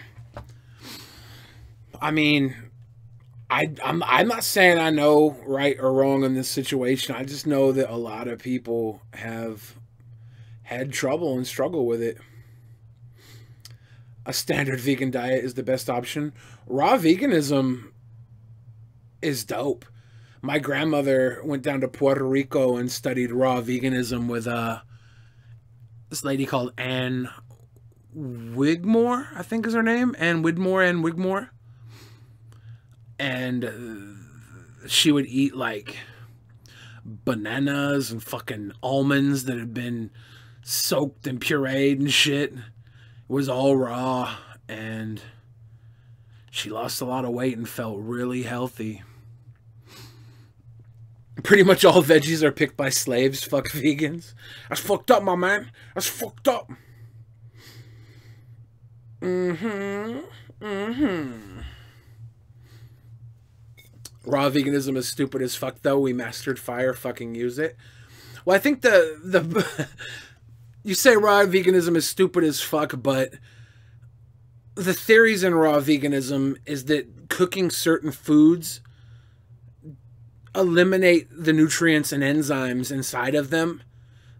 I mean, I'm not saying I know right or wrong in this situation. I just know that a lot of people have had trouble and struggle with it. A standard vegan diet is the best option. Raw veganism is dope. My grandmother went down to Puerto Rico and studied raw veganism with this lady called Ann Wigmore, I think is her name. Ann Wigmore. And she would eat like bananas and fucking almonds that had been soaked and pureed and shit. It was all raw, and she lost a lot of weight and felt really healthy. Pretty much all veggies are picked by slaves. Fuck vegans. That's fucked up, my man. That's fucked up. Raw veganism is stupid as fuck, though. We mastered fire. Fucking use it. Well, I think the you say raw veganism is stupid as fuck, but the theories in raw veganism is that cooking certain foods eliminate the nutrients and enzymes inside of them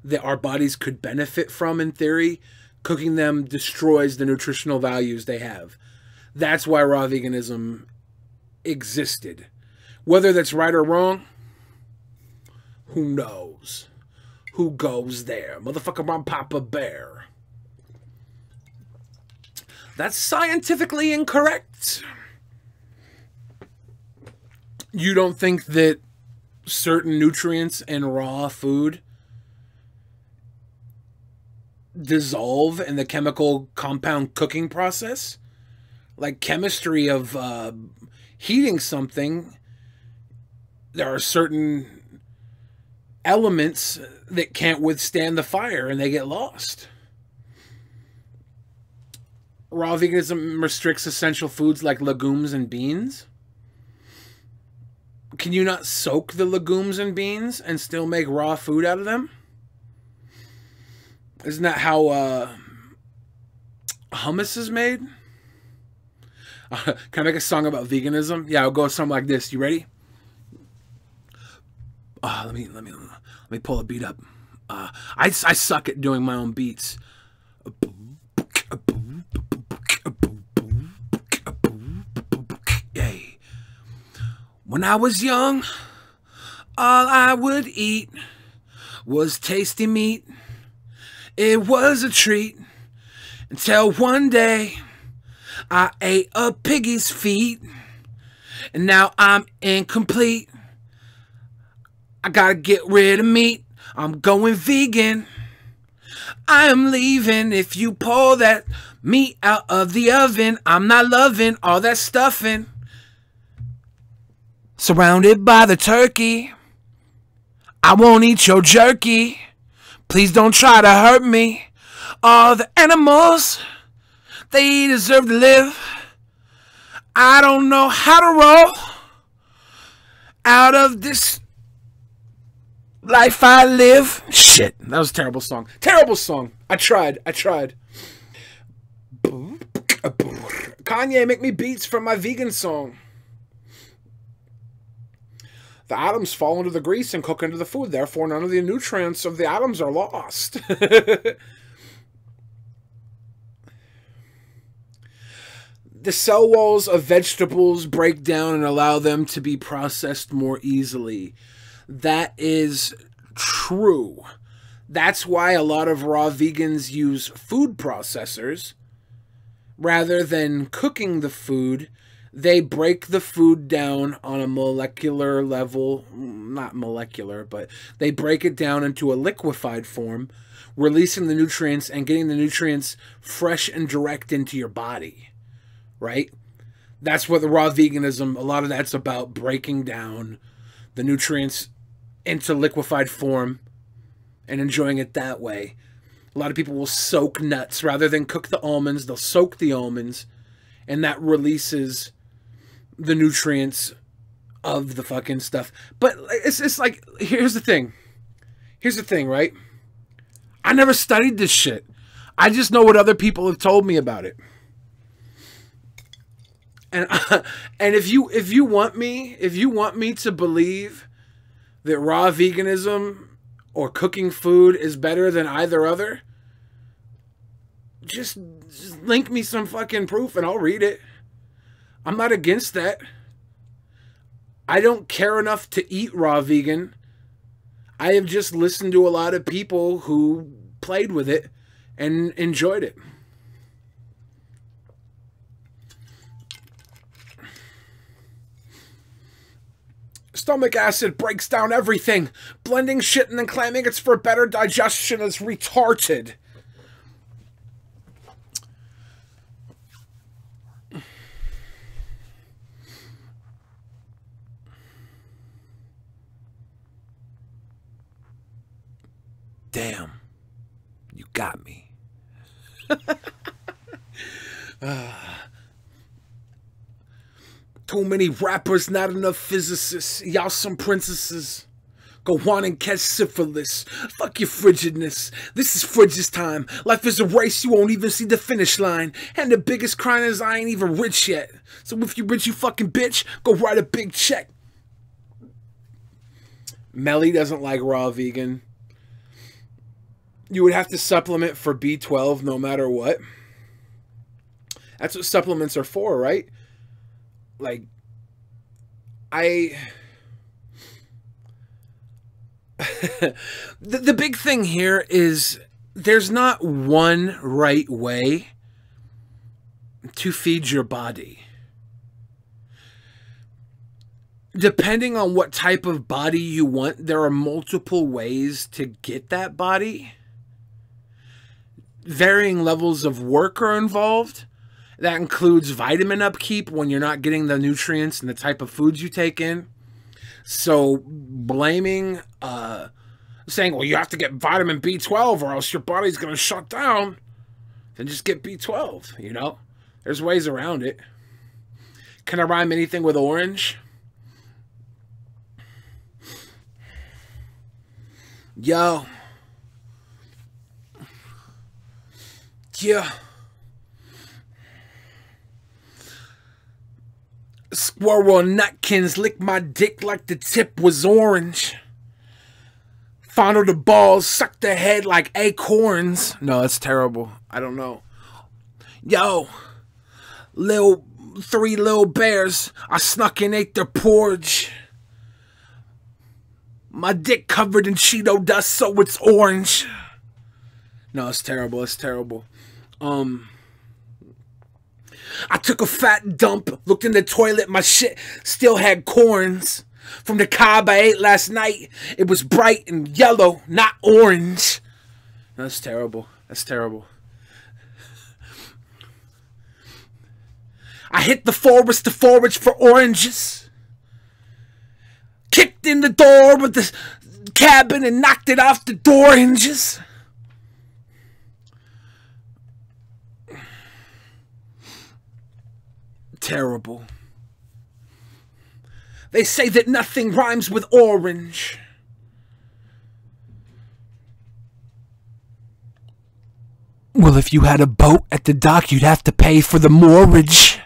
that our bodies could benefit from. In theory, cooking them destroys the nutritional values they have. That's why raw veganism existed. Whether that's right or wrong, who knows? Who goes there? Motherfucker, I'm Papa Bear. That's scientifically incorrect. You don't think that certain nutrients in raw food dissolve in the chemical compound cooking process. Like chemistry of heating something, there are certain elements that can't withstand the fire and they get lost. Raw veganism restricts essential foods like legumes and beans. Can you not soak the legumes and beans and still make raw food out of them? Isn't that how hummus is made? Can I make a song about veganism? Yeah, I'll go something like this. You ready? Let me pull a beat up. I suck at doing my own beats. Yay. When I was young, all I would eat was tasty meat. It was a treat until one day I ate a piggy's feet, and now I'm incomplete. I gotta get rid of meat. I'm going vegan. I am leaving if you pull that meat out of the oven. I'm not loving all that stuffing. Surrounded by the turkey. I won't eat your jerky. Please don't try to hurt me. All the animals, they deserve to live. I don't know how to roll out of this life I live. Shit, that was a terrible song. Terrible song. I tried. Kanye, make me beats from my vegan song. The atoms fall into the grease and cook into the food. Therefore, none of the nutrients of the atoms are lost. The cell walls of vegetables break down and allow them to be processed more easily. That is true. That's why a lot of raw vegans use food processors. Rather than cooking the food, they break the food down on a molecular level. Not molecular, but they break it down into a liquefied form, releasing the nutrients and getting the nutrients fresh and direct into your body. Right? That's what the raw veganism, a lot of that's about, breaking down the nutrients into liquefied form and enjoying it that way. A lot of people will soak nuts rather than cook the almonds. They'll soak the almonds, and that releases the nutrients of the fucking stuff. But it's like, here's the thing. Here's the thing, right? I never studied this shit. I just know what other people have told me about it. And if you want me to believe that raw veganism or cooking food is better than either other, just link me some fucking proof and I'll read it. I'm not against that. I don't care enough to eat raw vegan. I have just listened to a lot of people who played with it and enjoyed it. Stomach acid breaks down everything. Blending shit and then claiming it's for better digestion is retarded. Damn. You got me. Too many rappers, not enough physicists. Y'all some princesses. Go on and catch syphilis. Fuck your frigidness. This is Frigid's time. Life is a race, you won't even see the finish line. And the biggest crime is I ain't even rich yet. So if you rich, you fucking bitch, go write a big check. Melly doesn't like raw vegan. You would have to supplement for B12 no matter what. That's what supplements are for, right? Like, the big thing here is there's not one right way to feed your body. Depending on what type of body you want, there are multiple ways to get that body. varying levels of work are involved. That includes vitamin upkeep when you're not getting the nutrients and the type of foods you take in. So blaming, saying, well, you have to get vitamin B12 or else your body's going to shut down, then just get B12, you know? There's ways around it. Can I rhyme anything with orange? Yo. Yeah. Squirrel Nutkins lick my dick like the tip was orange. Fondle the balls, suck the head like acorns. No, that's terrible. I don't know. Yo. Three little bears. I snuck and ate their porridge. My dick covered in Cheeto dust, so it's orange. No, it's terrible. It's terrible. I took a fat dump, looked in the toilet, my shit still had corns. From the cob I ate last night, it was bright and yellow, not orange. No, that's terrible. That's terrible. I hit the forest to forage for oranges. Kicked in the door with the cabin and knocked it off the door hinges. Terrible. They say that nothing rhymes with orange. Well, if you had a boat at the dock, you'd have to pay for the moorage.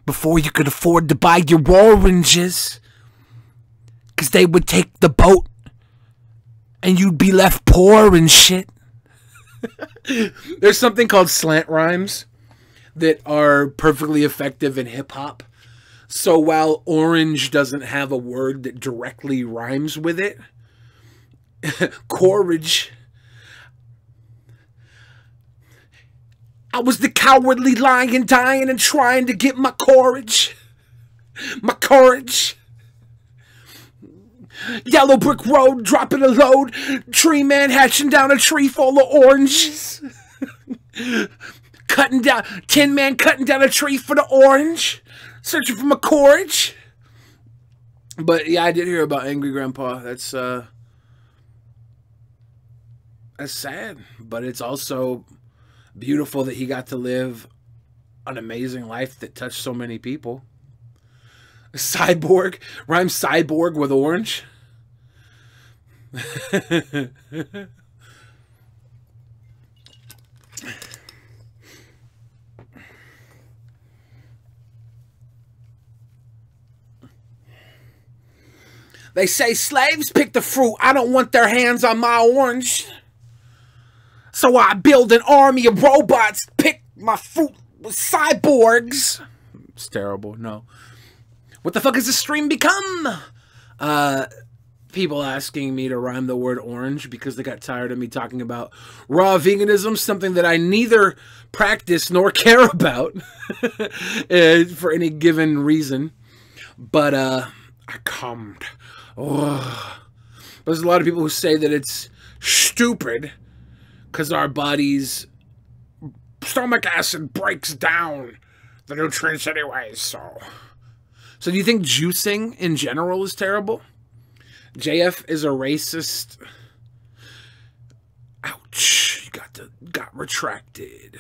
Before you could afford to buy your oranges. 'Cause they would take the boat and you'd be left poor and shit. There's something called slant rhymes that are perfectly effective in hip-hop. So while orange doesn't have a word that directly rhymes with it, courage. I was the cowardly lion dying and trying to get my courage. My courage. Yellow brick road, dropping a load. Tree man hatching down a tree full of oranges. Cutting down, Tin Man cutting down a tree for the orange. Searching for my courage. But yeah, I did hear about Angry Grandpa. That's sad. But it's also beautiful that he got to live an amazing life that touched so many people. Cyborg. Rhyme cyborg with orange. They say slaves pick the fruit. I don't want their hands on my orange. So I build an army of robots, pick my fruit with cyborgs. It's terrible. No. What the fuck has this stream become? People asking me to rhyme the word orange because they got tired of me talking about raw veganism, something that I neither practice nor care about for any given reason. But I cummed. Oh. There's a lot of people who say that it's stupid because our body's stomach acid breaks down the nutrients anyways, so do you think juicing in general is terrible? JF is a racist. Ouch. Got retracted.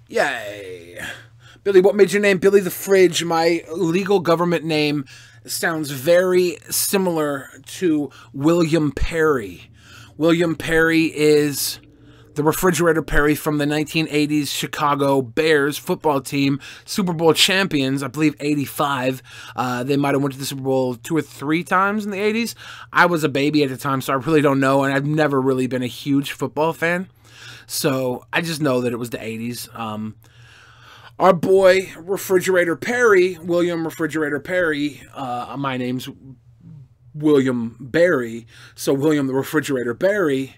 Yay. Billy, what made your name Billy the Fridge? My legal government name sounds very similar to William Perry. William Perry is the Refrigerator Perry from the 1980s Chicago Bears football team, Super Bowl champions, I believe 85. They might have went to the Super Bowl 2 or 3 times in the 80s. I was a baby at the time, so I really don't know, and I've never really been a huge football fan. So I just know that it was the 80s. Our boy Refrigerator Perry, William Refrigerator Perry, my name's William Barry, so William the Refrigerator Barry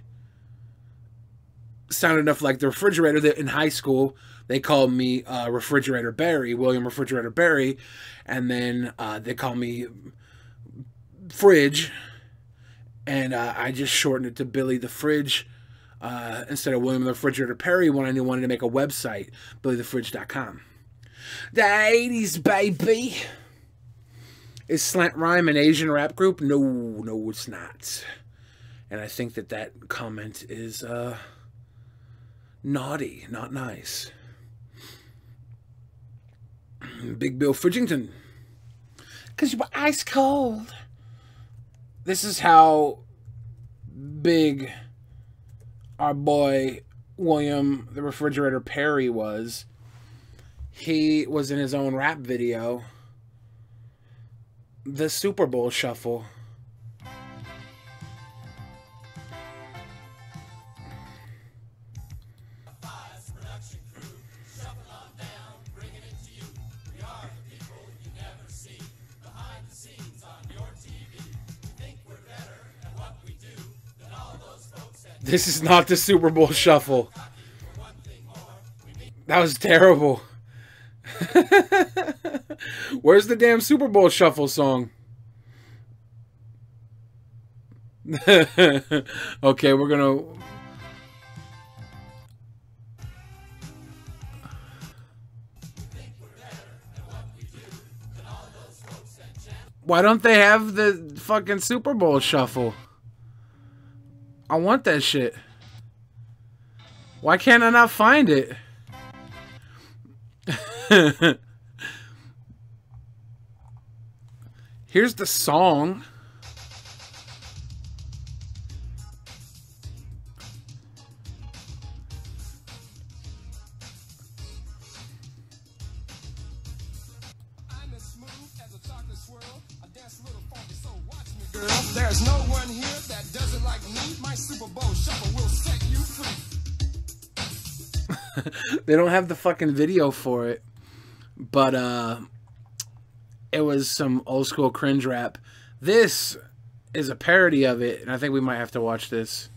sounded enough like the refrigerator that in high school they called me Refrigerator Barry, William Refrigerator Barry, and then they call me Fridge, And I just shortened it to Billy the Fridge instead of William the Refrigerator Perry when I wanted to make a website, BillyTheFridge.com. The 80s, baby. Is Slant Rhyme an Asian rap group? No, it's not. And I think that comment is naughty, not nice. Big Bill Fridgington. Because you were ice cold. This is how big our boy William the Refrigerator Perry was. He was in his own rap video, The Super Bowl Shuffle. This is not the Super Bowl Shuffle. That was terrible. Where's the damn Super Bowl Shuffle song? Okay, we're gonna... Why don't they have the fucking Super Bowl Shuffle? I want that shit. Why can't I not find it? Here's the song. There's no one here that does it like me. My Super Bowl Shuffle will set you free. They don't have the fucking video for it, but it was some old school cringe rap. This is a parody of it, and I think we might have to watch this.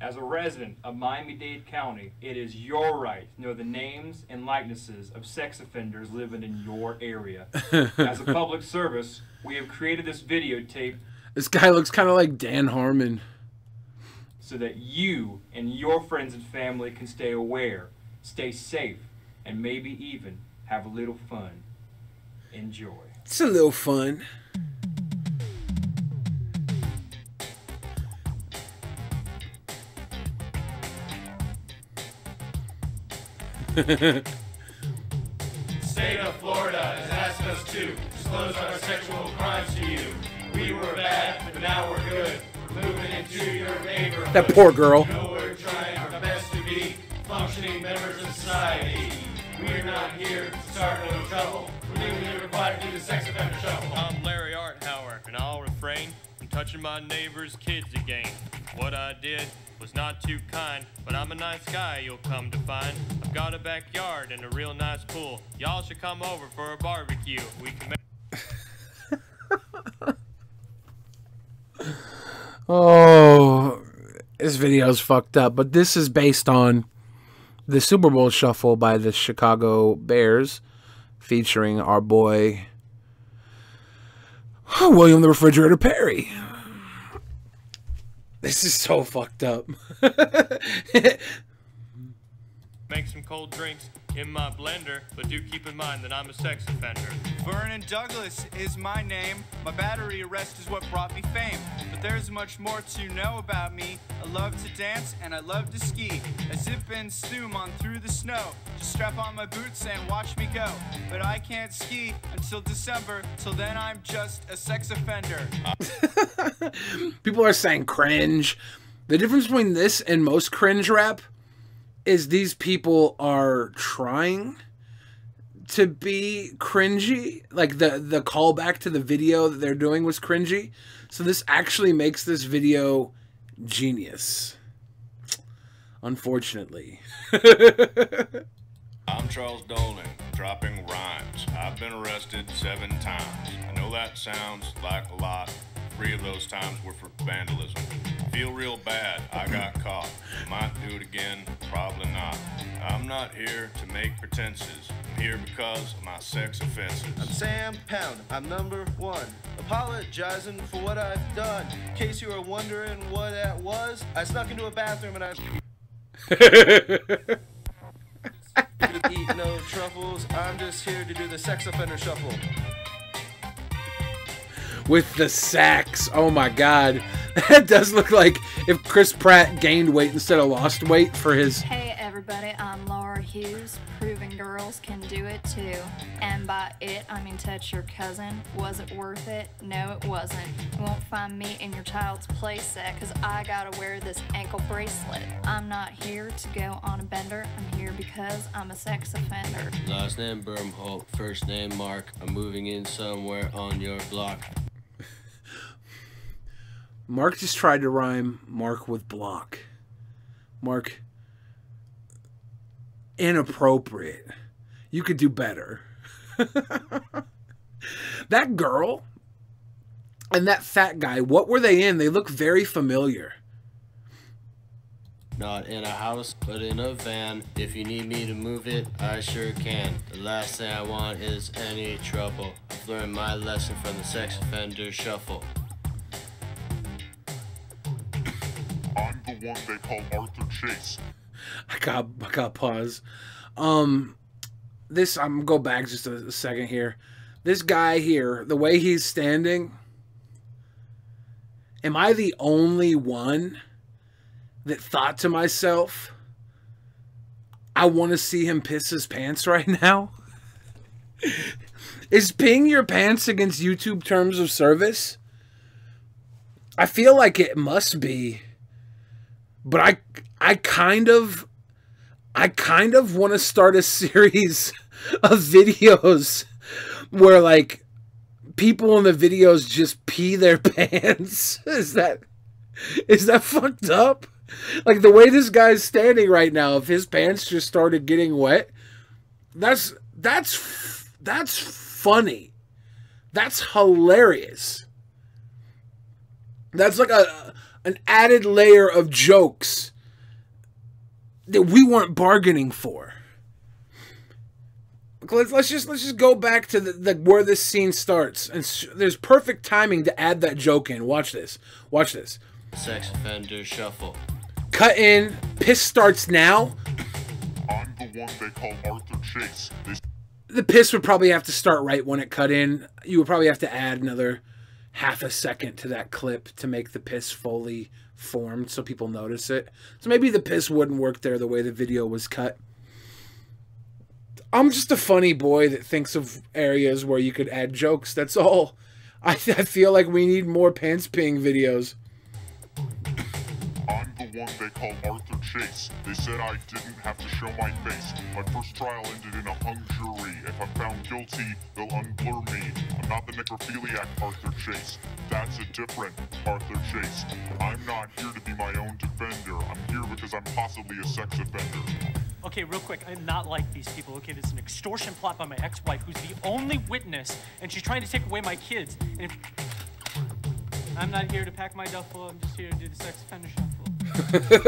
As a resident of Miami-Dade County, it is your right to know the names and likenesses of sex offenders living in your area. As a public service, we have created this videotape. This guy looks kind of like Dan Harmon. So that you and your friends and family can stay aware, stay safe, and maybe even have a little fun. Enjoy. It's a little fun. State of Florida has asked us to disclose our sexual crimes to you. We were bad, but now we're good. Moving into your neighborhood. That poor girl. You know we're trying our best to be functioning members of society. We're not here to start no trouble. We're legally required to do the sex offender shuffle. I'm Larry Arthauer, and I'll refrain from touching my neighbor's kids again. What I did was not too kind, but I'm a nice guy, you'll come to find. I've got a backyard and a real nice pool. Y'all should come over for a barbecue. We can make... Oh, this video's fucked up, but this is based on the Super Bowl Shuffle by the Chicago Bears, featuring our boy William the Refrigerator Perry. This is so fucked up. Make some cold drinks in my blender, but do keep in mind that I'm a sex offender. Vernon Douglas is my name. My battery arrest is what brought me fame. But there's much more to know about me. I love to dance and I love to ski. I zip and zoom on through the snow. Just strap on my boots and watch me go. But I can't ski until December. Till then I'm just a sex offender. People are saying cringe. The difference between this and most cringe rap is these people are trying to be cringy. Like the callback to the video that they're doing was cringy. So this actually makes this video genius. Unfortunately. I'm Charles Dolan, dropping rhymes. I've been arrested 7 times. I know that sounds like a lot. 3 of those times were for vandalism. Feel real bad, I got caught. Might do it again, probably not. I'm not here to make pretenses. I'm here because of my sex offenses. I'm Sam Pound. I'm number 1. A apologizing for what I've done. In case you were wondering what that was, I snuck into a bathroom and I eat no truffles. I'm just here to do the sex offender shuffle. With the sax. Oh my god. That does look like if Chris Pratt gained weight instead of lost weight for his... Hey everybody, I'm Laura Hughes, proving girls can do it too. And by it, I mean touch your cousin. Was it worth it? No, it wasn't. You won't find me in your child's playset, cause I gotta wear this ankle bracelet. I'm not here to go on a bender, I'm here because I'm a sex offender. Last name Bermholt, first name Mark. I'm moving in somewhere on your block. Mark just tried to rhyme Mark with block. Mark, inappropriate. You could do better. That girl and that fat guy, what were they in? They look very familiar. Not in a house, but in a van. If you need me to move it, I sure can. The last thing I want is any trouble. I've learned my lesson from the sex offender shuffle. I'm the one they call Arthur Chase. I got pause. This, I'm gonna go back just a second here. This guy here, the way he's standing, am I the only one that thought to myself, I want to see him piss his pants right now? Is peeing your pants against YouTube terms of service? I feel like it must be. But I kind of want to start a series of videos where, like, people in the videos just pee their pants. Is that fucked up? Like, the way this guy's standing right now, if his pants just started getting wet, that's funny. That's hilarious. That's like an added layer of jokes that we weren't bargaining for. Let's just go back to the where this scene starts, and there's perfect timing to add that joke in. Watch this. Watch this. Sex offender shuffle. Cut in. Piss starts now. I'm the one they call Arthur Chase. The piss would probably have to start right when it cut in. You would probably have to add another half a second to that clip to make the piss fully formed so people notice it. So maybe the piss wouldn't work there the way the video was cut. I'm just a funny boy that thinks of areas where you could add jokes. That's all. I feel like we need more pants peeing videos. I'm the one they call Arthur Chase. They said I didn't have to show my face. My first trial ended in a hung jury. If I'm found guilty, they'll unblur me. I'm not the necrophiliac Arthur Chase. That's a different Arthur Chase. I'm not here to be my own defender. I'm here because I'm possibly a sex offender. Okay, real quick, I'm not like these people. Okay, this is an extortion plot by my ex-wife, who's the only witness, and she's trying to take away my kids. And if... I'm not here to pack my duffel, I'm just here to do the sex offender shuffle.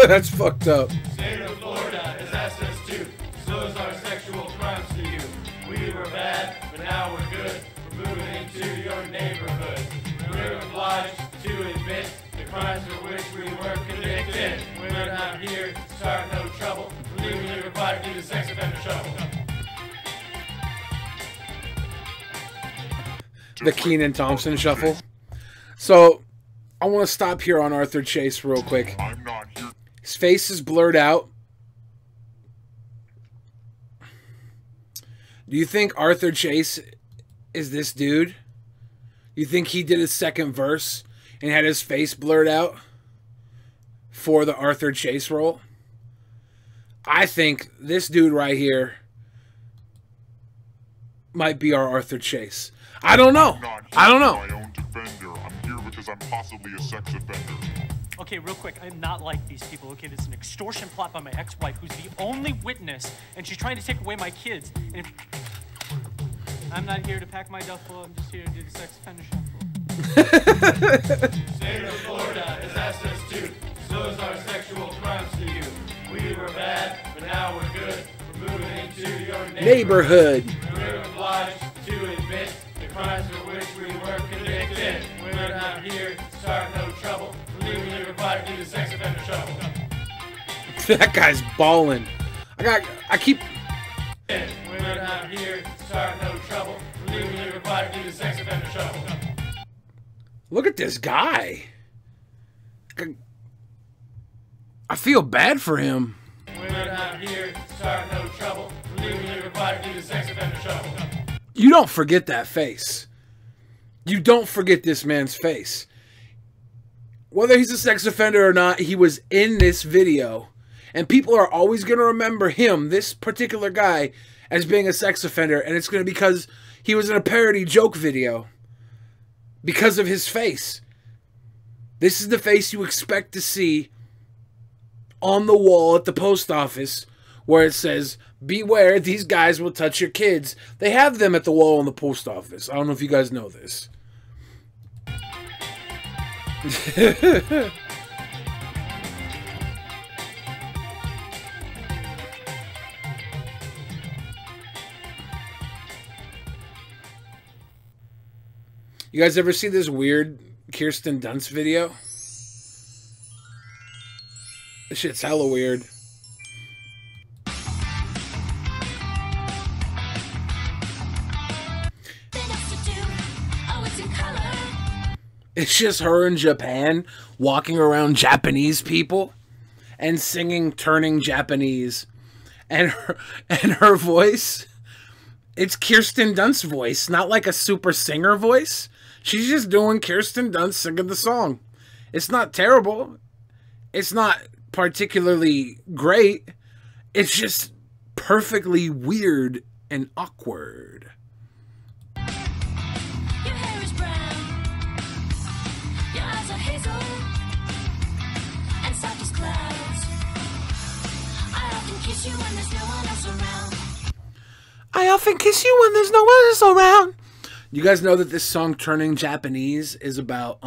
That's fucked up. State of Florida has asked us to disclose our sexual crimes to you. We were bad, but now we're good. We're moving into your neighborhood. We're obliged to admit the crimes for which we were convicted. We're not here to start no trouble. We're legally required to do the sex offender shuffle. The Kenan Thompson shuffle. So, I want to stop here on Arthur Chase real quick. I'm not here. His face is blurred out. Do you think Arthur Chase is this dude? You think he did his second verse and had his face blurred out for the Arthur Chase role? I think this dude right here might be our Arthur Chase. I don't know. I don't know. My own defender. I'm here because I'm possibly a sex offender. Okay, real quick, I'm not like these people. Okay, this is an extortion plot by my ex-wife, who's the only witness, and she's trying to take away my kids. And if... I'm not here to pack my duffel, I'm just here to do the sex offender shuffle. State of Florida has asked us to disclose our sexual crimes to you. We were bad, but now we're good. We're moving into your neighborhood. We're obliged to admit the crimes for which we were convicted. That guy's balling. I keep. We're not here to start no trouble. We're legally required to do the sex offender shuffle. Look at this guy. I feel bad for him. We're not here to start no trouble. We're legally required to do the sex offender shuffle. You don't forget that face. You don't forget this man's face. Whether he's a sex offender or not, he was in this video. And people are always going to remember him, this particular guy, as being a sex offender. And it's going to be because he was in a parody joke video. Because of his face. This is the face you expect to see on the wall at the post office where it says, beware, these guys will touch your kids. They have them at the wall in the post office. I don't know if you guys know this. You guys ever see this weird Kirsten Dunst video? This shit's hella weird. It's just her in Japan walking around Japanese people and singing Turning Japanese. And her voice, it's Kirsten Dunst's voice, not like a super singer voice. She's just doing Kirsten Dunst singing the song. It's not terrible. It's not particularly great. It's just perfectly weird and awkward. I often kiss you when there's no one else around. You guys know that this song Turning Japanese is about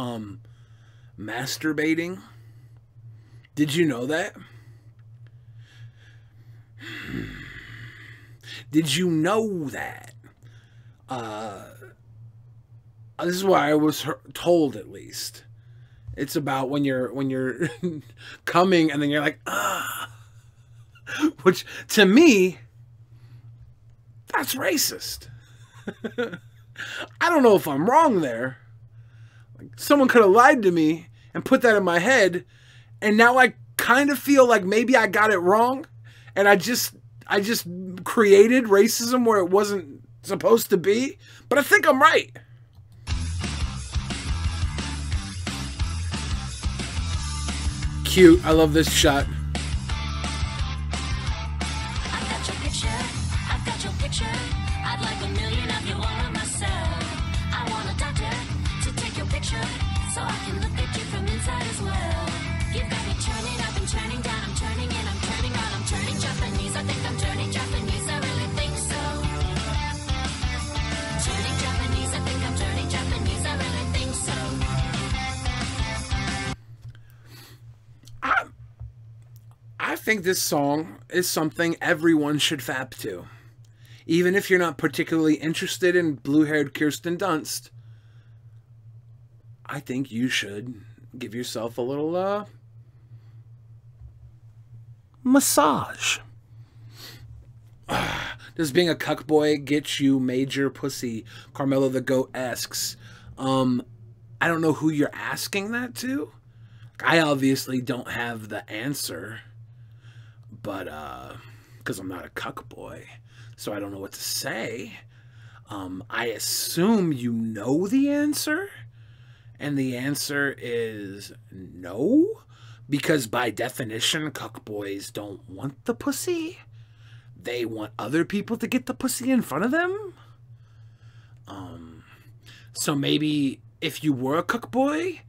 masturbating? Did you know that? Did you know that? This is what I was told, at least. It's about when you're coming and then you're like, ah. Which, to me, that's racist. I don't know if I'm wrong there. Like, someone could have lied to me and put that in my head, and now I kind of feel like maybe I got it wrong, and I just created racism where it wasn't supposed to be, but I think I'm right. Cute. I love this shot. I'd like 1,000,000 of you all of myself. I want a doctor to take your picture so I can look at you from inside as well. You've got me turning up and turning down. I'm turning in, I'm turning on. I'm turning Japanese. I think I'm turning Japanese. I really think so. Turning Japanese. I think I'm turning Japanese. I really think so. I think this song is something everyone should fap to. Even if you're not particularly interested in blue-haired Kirsten Dunst, I think you should give yourself a little massage. Does being a cuckboy get you major pussy? Carmelo the Goat asks. I don't know who you're asking that to. I obviously don't have the answer, but because I'm not a cuckboy. So I don't know what to say. I assume you know the answer. And the answer is no. Because by definition, cuckboys don't want the pussy. They want other people to get the pussy in front of them. So maybe if you were a cuckboy,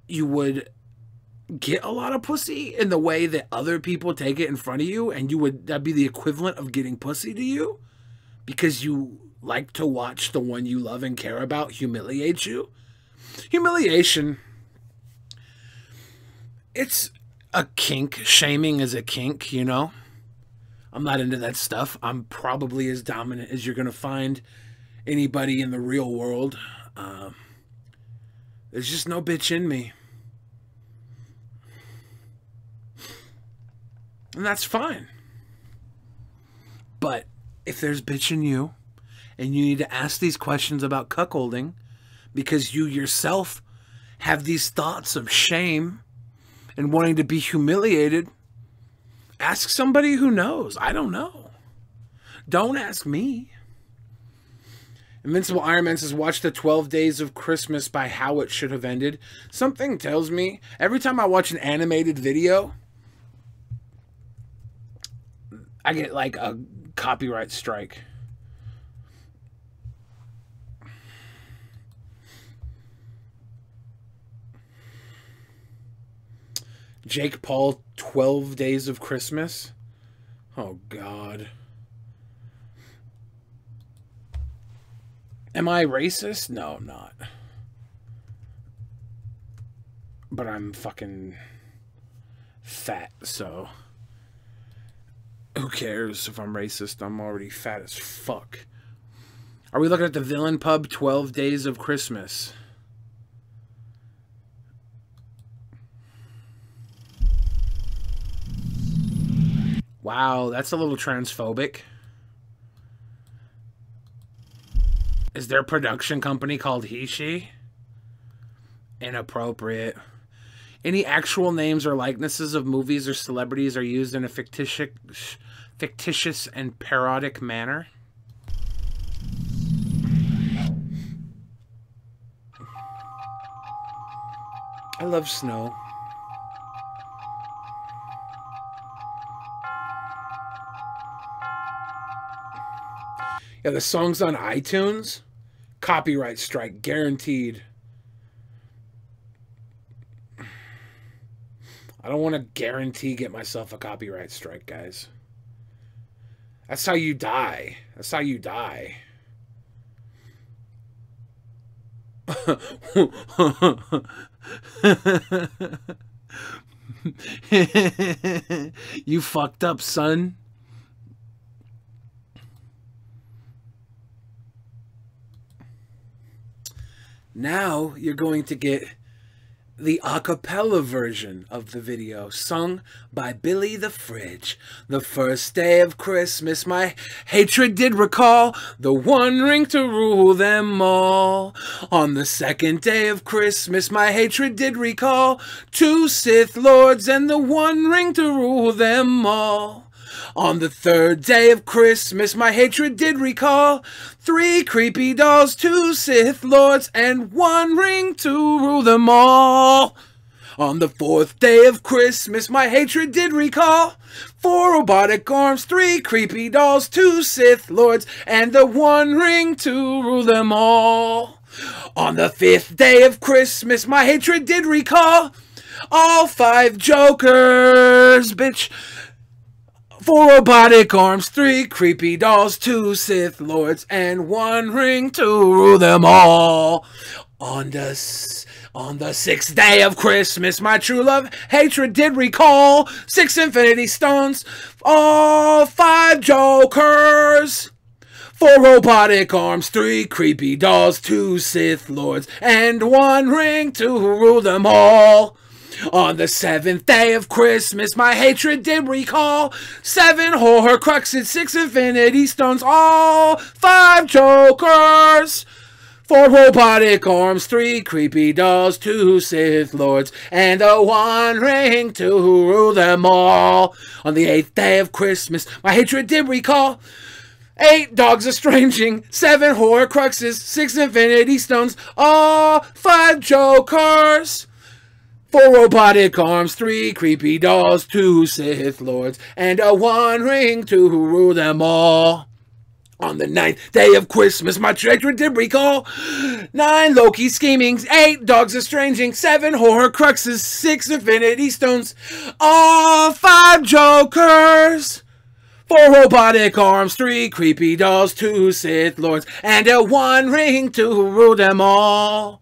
you would get a lot of pussy in the way that other people take it in front of you, and that'd be the equivalent of getting pussy to you because you like to watch the one you love and care about humiliate you. Humiliation, it's a kink. Shaming is a kink, you know? I'm not into that stuff. I'm probably as dominant as you're going to find anybody in the real world. There's just no bitch in me. And that's fine. But if there's bitch in you, and you need to ask these questions about cuckolding, because you yourself have these thoughts of shame and wanting to be humiliated, ask somebody who knows. I don't know. Don't ask me. Invincible Iron Man says, watch the 12 Days of Christmas by How It Should Have Ended. Something tells me, every time I watch an animated video, I get like a copyright strike. Jake Paul, 12 Days of Christmas. Oh, God. Am I racist? No, I'm not. But I'm fucking fat, so who cares if I'm racist? I'm already fat as fuck. Are we looking at the Villain Pub 12 Days of Christmas? Wow, that's a little transphobic. Is their production company called He She? Inappropriate. Any actual names or likenesses of movies or celebrities are used in a fictitious and parodic manner. I love snow. Yeah, the song's on iTunes. Copyright strike, guaranteed. I don't want to guarantee get myself a copyright strike, guys. That's how you die. That's how you die. You fucked up, son. Now you're going to get the a cappella version of the video, sung by Billy the Fridge. The first day of Christmas, my hatred did recall the one ring to rule them all. On the second day of Christmas, my hatred did recall 2 Sith Lords and the one ring to rule them all. On the third day of Christmas, my hatred did recall 3 creepy dolls, 2 Sith Lords, and 1 ring to rule them all. On the fourth day of Christmas, my hatred did recall 4 robotic arms, 3 creepy dolls, 2 Sith Lords, and the 1 ring to rule them all. On the 5th day of Christmas, my hatred did recall all 5 Jokers, bitch. 4 robotic arms, 3 creepy dolls, 2 Sith Lords, and 1 ring to rule them all. On the 6th day of Christmas, my true love hatred did recall 6 Infinity Stones, all 5 Jokers. 4 robotic arms, 3 creepy dolls, 2 Sith Lords, and 1 ring to rule them all. On the 7th day of Christmas, my hatred did recall 7 Horcruxes, 6 Infinity Stones, all 5 Jokers. 4 robotic arms, 3 creepy dolls, 2 Sith Lords, and a 1 ring to rule them all. On the 8th day of Christmas, my hatred did recall 8 dogs estranging, 7 Horcruxes, 6 Infinity Stones, all 5 Jokers. 4 robotic arms, 3 creepy dolls, 2 Sith Lords, and a 1 ring to rule them all. On the 9th day of Christmas, my hatred did recall 9 Loki schemings, 8 dogs estranging, 7 Horcruxes, 6 Infinity Stones, all 5 Jokers. 4 robotic arms, 3 creepy dolls, 2 Sith Lords, and a 1 ring to rule them all.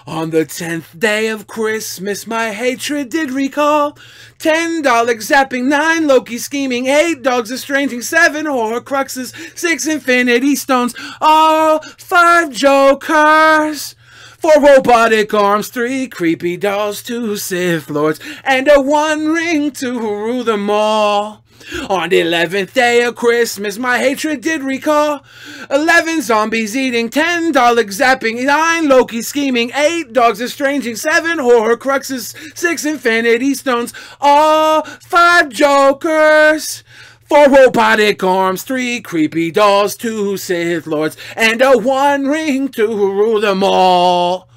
On the 10th day of Christmas, my hatred did recall 10 Daleks zapping, 9 Loki scheming, 8 dogs estranging, 7 Horcruxes, 6 Infinity Stones, all 5 Jokers. 4 robotic arms, 3 creepy dolls, 2 Sith Lords, and a 1 ring to rule them all. On the 11th day of Christmas, my hatred did recall 11 zombies eating, 10 Daleks zapping, 9 Loki scheming, 8 dogs estranging, 7 horror cruxes, 6 infinity stones, all 5 jokers, 4 robotic arms, 3 creepy dolls, 2 Sith Lords, and a 1 ring to rule them all.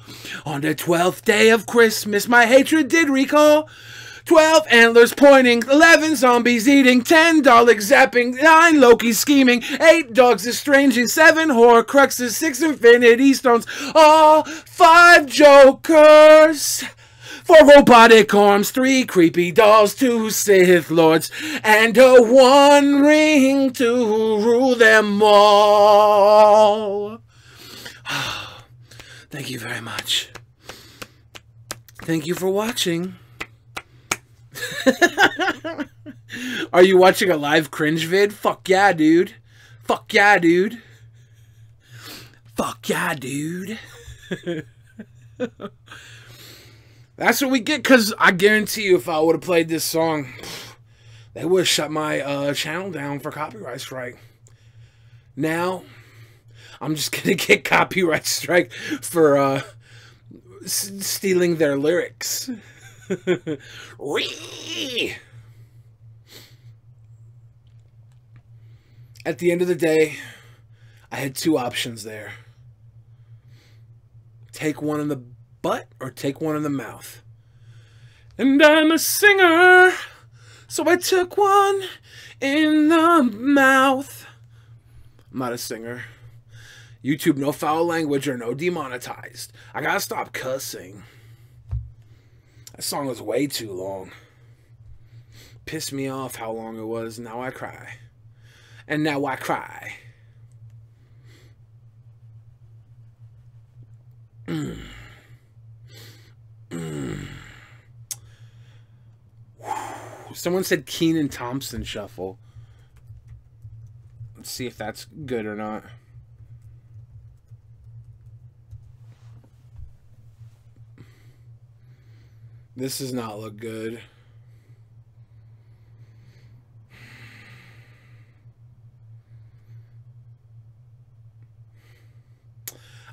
On the 12th day of Christmas, my hatred did recall 12 antlers pointing, 11 zombies eating, 10 Daleks zapping, 9 Loki scheming, 8 dogs estranging, 7 horror cruxes, 6 infinity stones, all 5 jokers, 4 robotic arms, 3 creepy dolls, 2 Sith Lords, and a 1 ring to rule them all. Thank you very much. Thank you for watching. Are you watching a live cringe vid? Fuck yeah, dude. Fuck yeah, dude. Fuck yeah, dude. That's what we get, because I guarantee you if I would have played this song, they would have shut my channel down for copyright strike. Now, I'm just going to get copyright strike for stealing their lyrics. At the end of the day, I had 2 options there. Take one in the butt or take one in the mouth. And I'm a singer, so I took one in the mouth. I'm not a singer. YouTube, no foul language or no demonetized. I gotta stop cussing. That song was way too long. Pissed me off how long it was. Now I cry. And now I cry. Someone said Kenan Thompson shuffle. Let's see if that's good or not. This does not look good.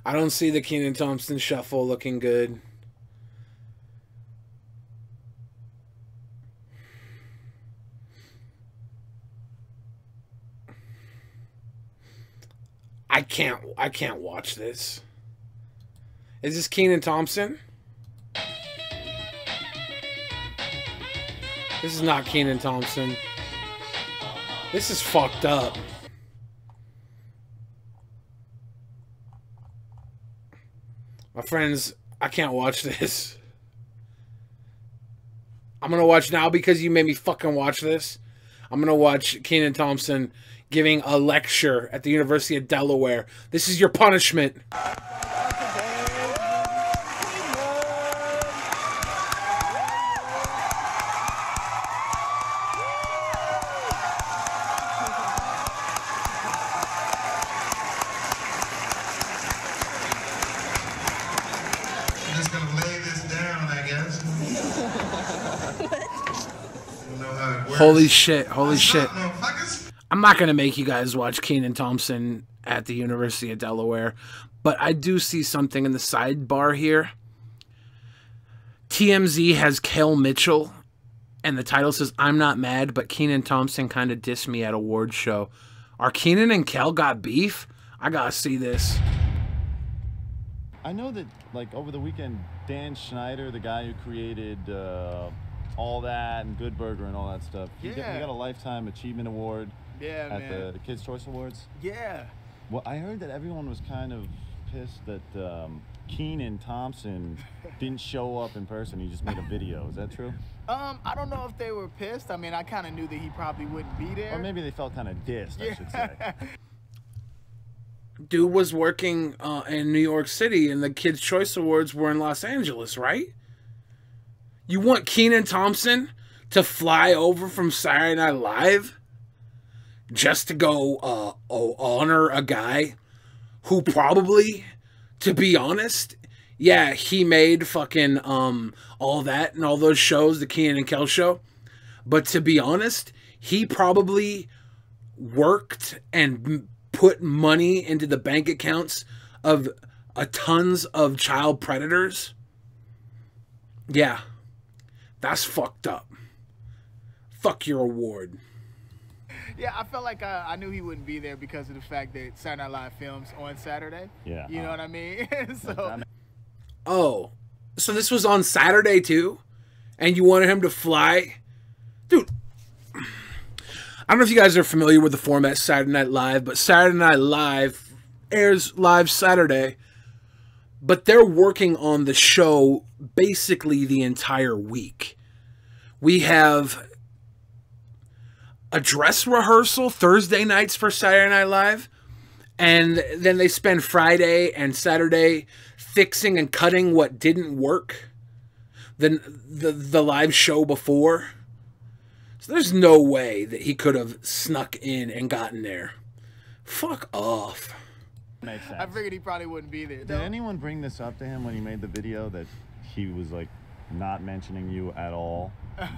I don't see the Kenan Thompson shuffle looking good. I can't watch this. Is this Kenan Thompson? This is not Kenan Thompson. This is fucked up. My friends, I can't watch this. I'm gonna watch now because you made me fucking watch this. I'm gonna watch Kenan Thompson giving a lecture at the University of Delaware. This is your punishment. Holy shit, holy shit. I'm not going to make you guys watch Kenan Thompson at the University of Delaware, but I do see something in the sidebar here. TMZ has Kel Mitchell, and the title says, I'm not mad, but Kenan Thompson kind of dissed me at award show. Are Kenan and Kel got beef? I got to see this. I know that, like, over the weekend, Dan Schneider, the guy who created All That and Good Burger and all that stuff, he got a Lifetime Achievement Award at the Kids' Choice Awards. Yeah. Well, I heard that everyone was kind of pissed that Kenan Thompson didn't show up in person. He just made a video. Is that true? I don't know if they were pissed. I mean, I kind of knew that he probably wouldn't be there. Or maybe they felt kind of dissed, I should say. Dude was working in New York City, and the Kids' Choice Awards were in Los Angeles, right? You want Kenan Thompson to fly over from Saturday Night Live just to go honor a guy who probably, to be honest, yeah, he made fucking all that and all those shows, the Keenan and Kel show. But to be honest, he probably worked and put money into the bank accounts of tons of child predators. Yeah, that's fucked up. Fuck your award. Yeah, I felt like I knew he wouldn't be there because of the fact that Saturday Night Live films on Saturday. Yeah. You know what I mean? So. Oh, so this was on Saturday too? And you wanted him to fly? Dude, I don't know if you guys are familiar with the format Saturday Night Live, but Saturday Night Live airs live Saturday. But they're working on the show basically the entire week. We have a dress rehearsal Thursday nights for Saturday Night Live. And then they spend Friday and Saturday fixing and cutting what didn't work. The live show before. So there's no way that he could have snuck in and gotten there. Fuck off. Makes sense. I figured he probably wouldn't be there. Did anyone bring this up to him when he made the video that he was like not mentioning you at all?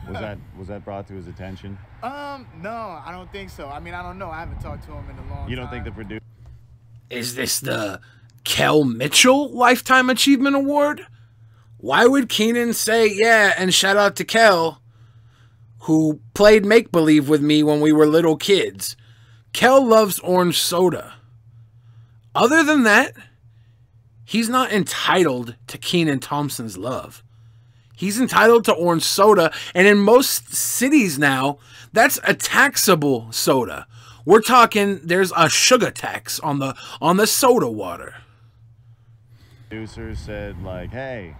Was that brought to his attention? No, I don't think so. I mean, I don't know. I haven't talked to him in a long time. You don't think the producer? Is this the Kel Mitchell Lifetime Achievement Award? Why would Keenan say yeah and shout out to Kel, who played make-believe with me when we were little kids? Kel loves orange soda. Other than that, he's not entitled to Kenan Thompson's love. He's entitled to orange soda, and in most cities now, that's a taxable soda. We're talking there's a sugar tax on the soda water. Producer said like, "Hey,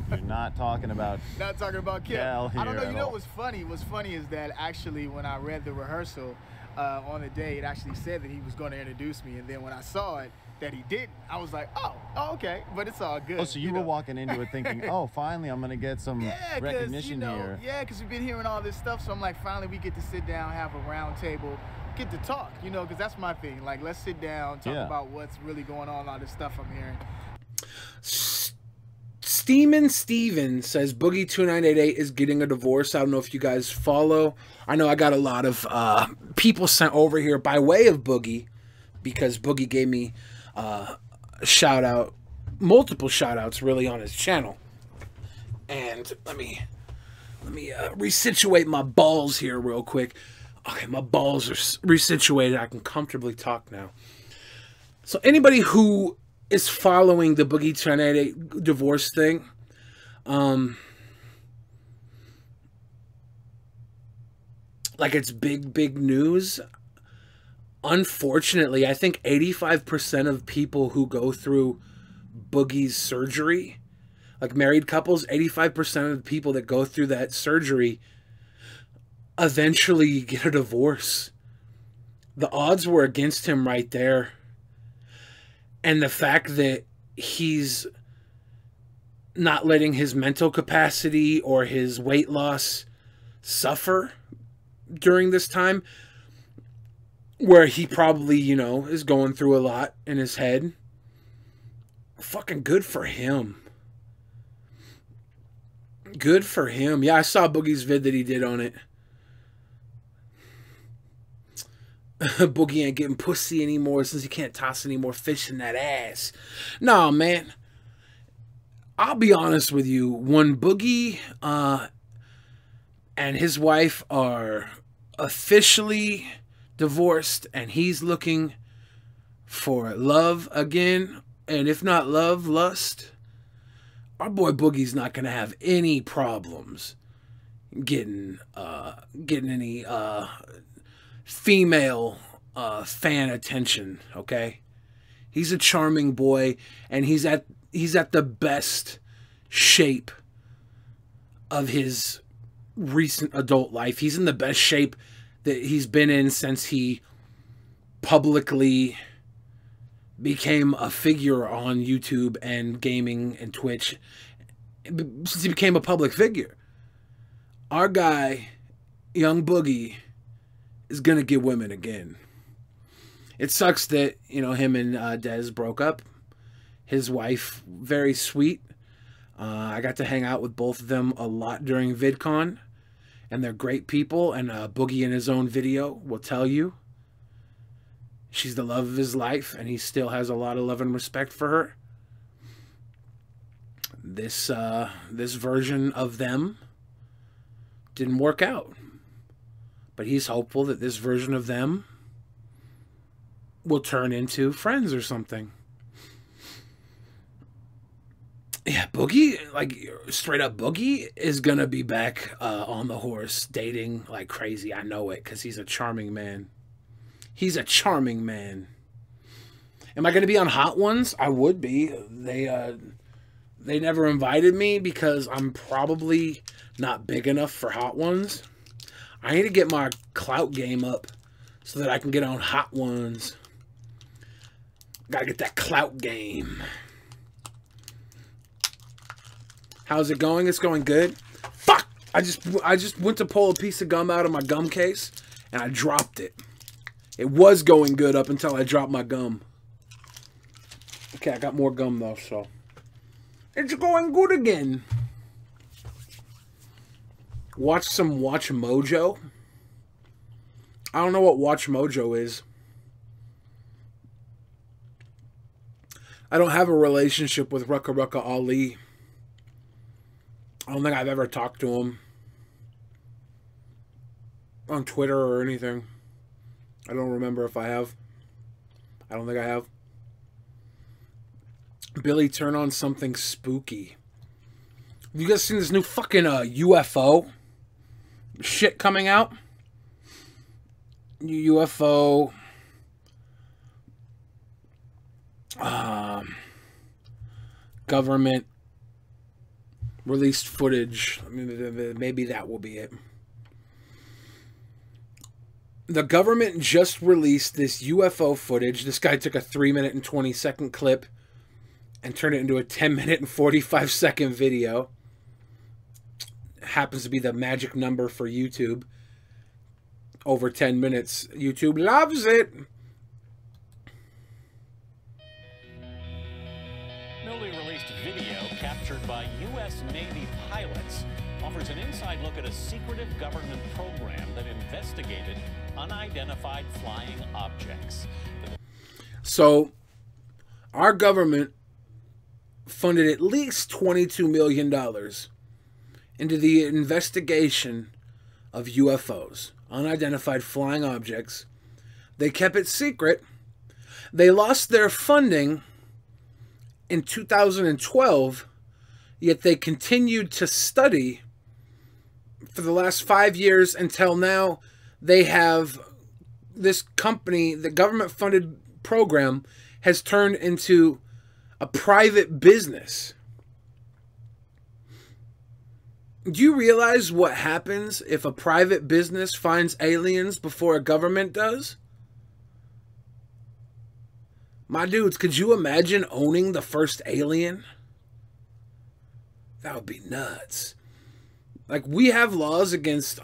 you're not talking about Kel. I don't know. You know all." what's funny? What's funny is that actually when I read the rehearsal on the day, it actually said that he was going to introduce me, and then when I saw it that he didn't, I was like, oh, okay, but it's all good. Oh, so you were walking into it thinking, oh, finally I'm gonna get some recognition here. Yeah, because we've been hearing all this stuff, so I'm like, finally we get to sit down, have a round table, get to talk, you know, because that's my thing. Like, let's sit down, talk about what's really going on, all this stuff I'm hearing. Steeman Steven says Boogie 2988 is getting a divorce. I don't know if you guys follow. I know I got a lot of people sent over here by way of Boogie, because Boogie gave me a shout out, multiple shout outs really on his channel. And let me resituate my balls here real quick. Okay, my balls are resituated. I can comfortably talk now. So anybody who is following the Boogie 2988 divorce thing, like it's big news. Unfortunately, I think 85% of people who go through Boogie's surgery, like married couples, 85% of the people that go through that surgery eventually get a divorce. The odds were against him right there. And the fact that he's not letting his mental capacity or his weight loss suffer during this time, where he probably, you know, is going through a lot in his head. Fucking good for him. Good for him. Yeah, I saw Boogie's vid that he did on it. Boogie ain't getting pussy anymore since he can't toss any more fish in that ass. Nah, man. I'll be honest with you. When Boogie and his wife are officially divorced and he's looking for love again, and if not love, lust, our boy Boogie's not gonna have any problems getting any female fan attention. Okay, he's a charming boy, and he's at the best shape of his recent adult life. He's in the best shape that he's been in since he publicly became a figure on YouTube and gaming and Twitch. Since he became a public figure, our guy, Young Boogie, is gonna get women again. It sucks that, you know, him and Dez broke up. his wife, very sweet. I got to hang out with both of them a lot during VidCon, and they're great people, and Boogie in his own video will tell you she's the love of his life, and he still has a lot of love and respect for her. This version of them didn't work out, but he's hopeful that this version of them will turn into friends or something. Yeah, Boogie, like, straight up Boogie is gonna be back on the horse, dating like crazy. I know it, because he's a charming man. He's a charming man. Am I gonna be on Hot Ones? I would be. They never invited me because I'm probably not big enough for Hot Ones. I need to get my clout game up so that I can get on Hot Ones. Gotta get that clout game. How's it going? It's going good. Fuck! I just went to pull a piece of gum out of my gum case and I dropped it. It was going good up until I dropped my gum. Okay, I got more gum though, so it's going good again. Watch some Watch Mojo. I don't know what Watch Mojo is. I don't have a relationship with Rucka Rucka Ali. I don't think I've ever talked to him on Twitter or anything. I don't remember if I have. I don't think I have. Billy, turn on something spooky. Have you guys seen this new fucking UFO shit coming out? UFO. Government released footage. I mean, maybe that will be it. The government just released this UFO footage. This guy took a 3-minute and 20-second clip and turned it into a 10-minute and 45-second video. Happens to be the magic number for YouTube. Over 10 minutes. YouTube loves it. Newly released video captured by U.S. Navy pilots offers an inside look at a secretive government program that investigated unidentified flying objects. So, our government funded at least $22 million into the investigation of UFOs, unidentified flying objects. They kept it secret. They lost their funding in 2012, yet they continued to study for the last 5 years until now. They have this company, the government-funded program, has turned into a private business. Do you realize what happens if a private business finds aliens before a government does? My dudes, could you imagine owning the first alien? That would be nuts. Like, we have laws against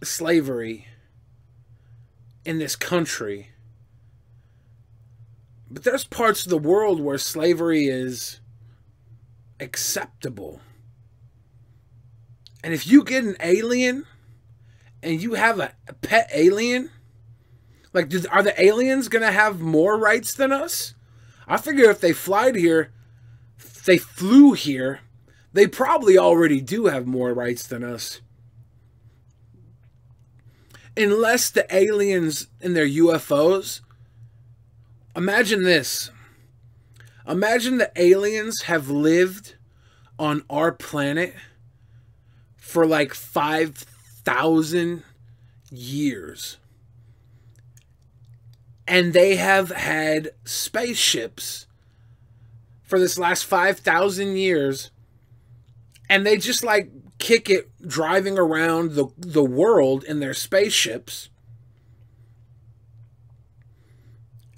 slavery in this country. But there's parts of the world where slavery is acceptable. And if you get an alien and you have a pet alien, like, are the aliens going to have more rights than us? I figure if they flew here, they probably already do have more rights than us. Unless the aliens in their UFOs, imagine this. Imagine the aliens have lived on our planet for like 5,000 years. And they have had spaceships for this last 5,000 years. And they just like kick it driving around the world in their spaceships.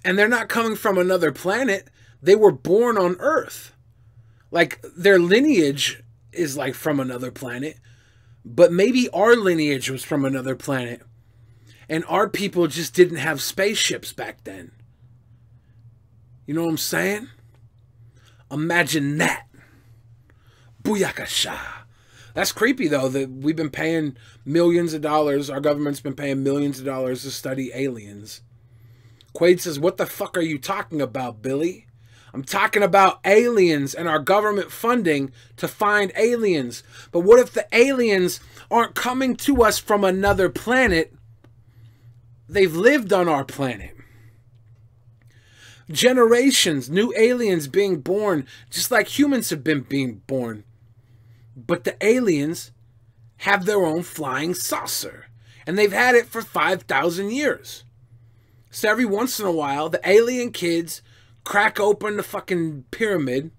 And they're not coming from another planet. They were born on Earth. Like, their lineage is like from another planet. But maybe our lineage was from another planet. And our people just didn't have spaceships back then. You know what I'm saying? Imagine that. Booyakasha. That's creepy, though, that we've been paying millions of dollars. Our government's been paying millions of dollars to study aliens. Quaid says, what the fuck are you talking about, Billy? I'm talking about aliens and our government funding to find aliens. But what if the aliens aren't coming to us from another planet? They've lived on our planet. Generations, new aliens being born, just like humans have been being born. But the aliens have their own flying saucer. And they've had it for 5,000 years. So every once in a while, the alien kids crack open the fucking pyramid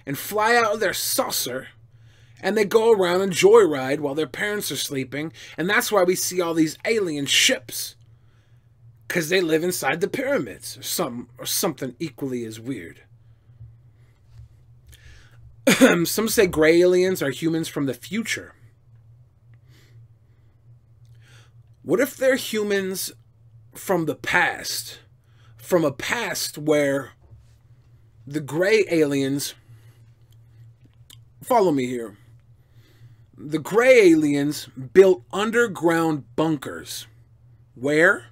and fly out of their saucer, and they go around and joyride while their parents are sleeping, and that's why we see all these alien ships, because they live inside the pyramids, or something equally as weird. Some say gray aliens are humans from the future. What if they're humans from the past? From a past where the gray aliens, follow me here, the gray aliens built underground bunkers. Where?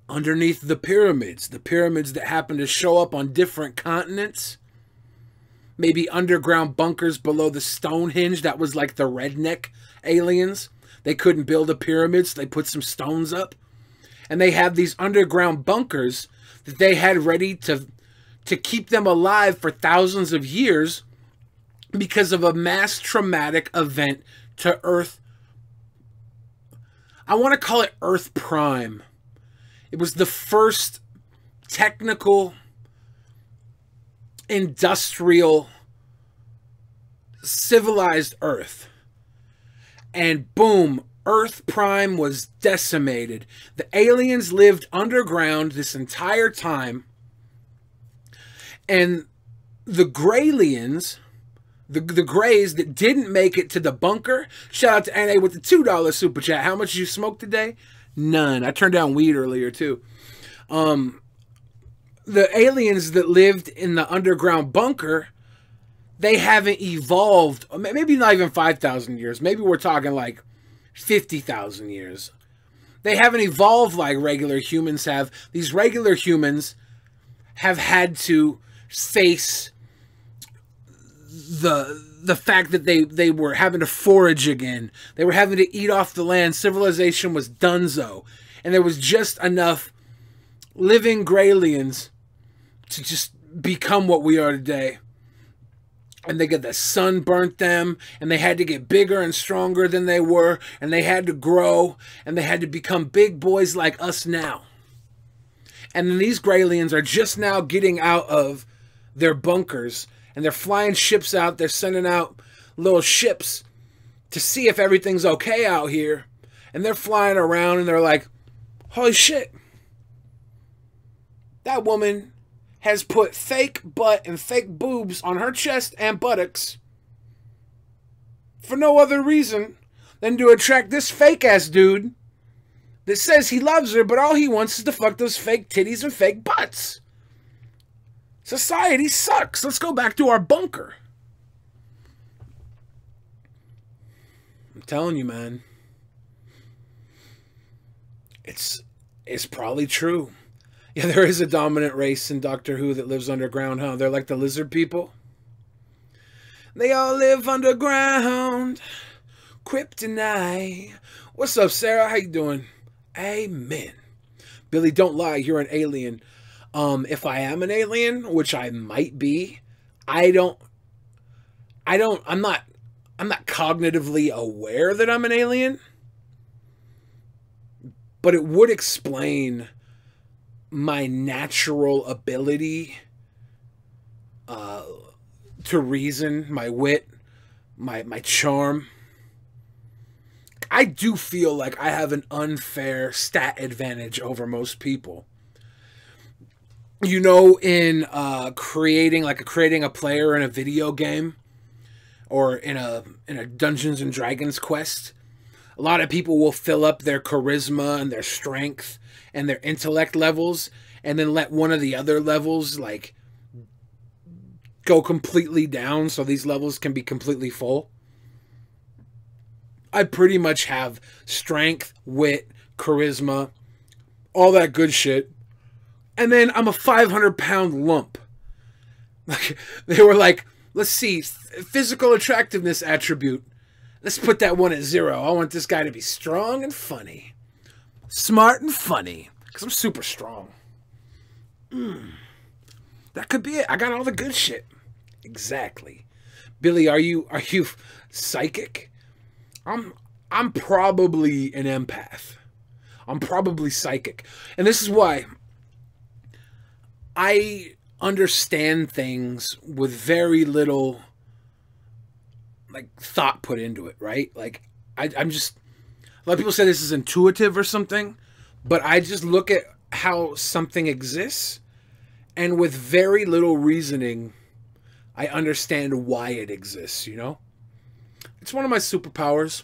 Underneath the pyramids that happen to show up on different continents. Maybe underground bunkers below the Stonehenge. That was like the redneck aliens. They couldn't build a pyramid, so they put some stones up. And they have these underground bunkers that they had ready to keep them alive for thousands of years because of a mass traumatic event to Earth. I want to call it Earth Prime. It was the first technical, industrial, civilized Earth. And boom, Earth Prime was decimated. The aliens lived underground this entire time. And the Graylians, the Greys that didn't make it to the bunker, shout out to NA with the $2 super chat. How much did you smoke today? None. I turned down weed earlier too. The aliens that lived in the underground bunker, they haven't evolved. Maybe not even 5,000 years. Maybe we're talking like 50,000 years. They haven't evolved like regular humans have. These regular humans have had to face the fact that they were having to forage again. They were having to eat off the land. Civilization was donezo. And there was just enough living Graylians to just become what we are today. And they got the sun burnt them, and they had to get bigger and stronger than they were, and they had to grow, and they had to become big boys like us now. And then these Graylians are just now getting out of their bunkers, and they're flying ships out. They're sending out little ships to see if everything's okay out here. And they're flying around, and they're like, holy shit. That woman has put fake butt and fake boobs on her chest and buttocks for no other reason than to attract this fake-ass dude that says he loves her, but all he wants is to fuck those fake titties and fake butts. Society sucks. Let's go back to our bunker. I'm telling you, man. It's probably true. Yeah, there is a dominant race in Doctor Who that lives underground, huh? They're like the lizard people. They all live underground. Kryptonite. What's up, Sarah? How you doing? Amen. Billy, don't lie. You're an alien. If I am an alien, which I might be, I'm not cognitively aware that I'm an alien. But it would explain my natural ability to reason, my wit, my charm. I do feel like I have an unfair stat advantage over most people. You know, in creating a player in a video game or in a Dungeons and Dragons quest, a lot of people will fill up their charisma and their strength and their intellect levels, and then let one of the other levels like go completely down so these levels can be completely full. I pretty much have strength, wit, charisma, all that good shit. And then I'm a 500-pound lump. Like, they were like, let's see, physical attractiveness attribute. Let's put that one at 0. I want this guy to be strong and funny. Smart and funny. Because I'm super strong. That could be it. I got all the good shit. Exactly. Billy, are you psychic? I'm probably an empath. I'm probably psychic. And this is why I understand things with very little like thought put into it, right? Like I'm just, a lot of people say this is intuitive or something, but I just look at how something exists, and with very little reasoning, I understand why it exists, you know? It's one of my superpowers.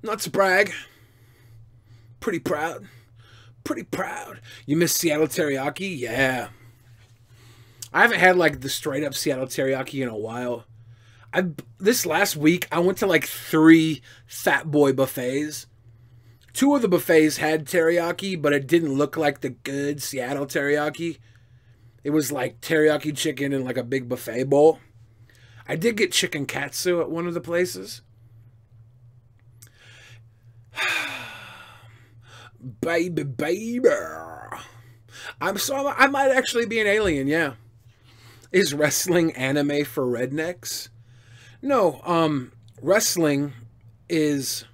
Not to brag. Pretty proud. Pretty proud. You miss Seattle teriyaki? Yeah. I haven't had like the straight up Seattle teriyaki in a while. This last week, I went to like 3 Fat Boy buffets. 2 of the buffets had teriyaki, but it didn't look like the good Seattle teriyaki. It was like teriyaki chicken in like a big buffet bowl. I did get chicken katsu at one of the places. Baby. I might actually be an alien, yeah. Is wrestling anime for rednecks? No, wrestling is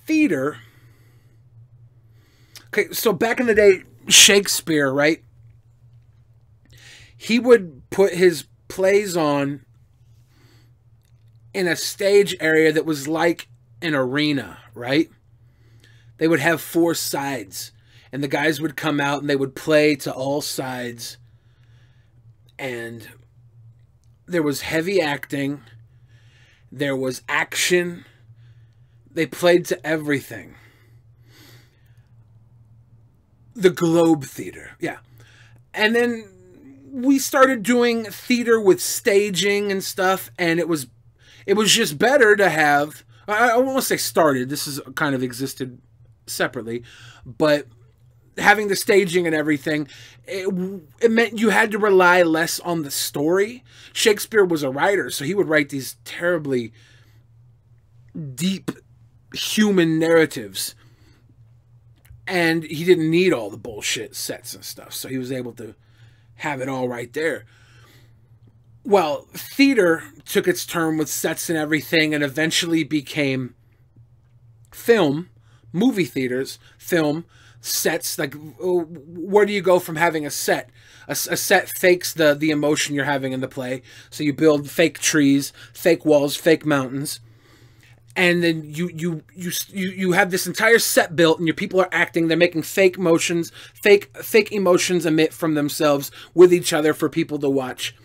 theater. Okay, so back in the day, Shakespeare, right? He would put his plays on in a stage area that was like an arena, right? They would have 4 sides, and the guys would come out and they would play to all sides. And there was heavy acting. There was action. They played to everything. The Globe Theater, yeah. And then we started doing theater with staging and stuff, and it was just better to have, I won't say started, this is kind of existed separately, but having the staging and everything, it meant you had to rely less on the story. Shakespeare was a writer, so he would write these terribly deep human narratives, and he didn't need all the bullshit sets and stuff, so he was able to have it all right there. Well, theater took its turn with sets and everything, and eventually became film, movie theaters, film, sets. Like, where do you go from having a set? A set fakes the emotion you're having in the play. So you build fake trees, fake walls, fake mountains. And then you have this entire set built, and your people are acting. They're making fake motions, fake emotions emit from themselves with each other for people to watch.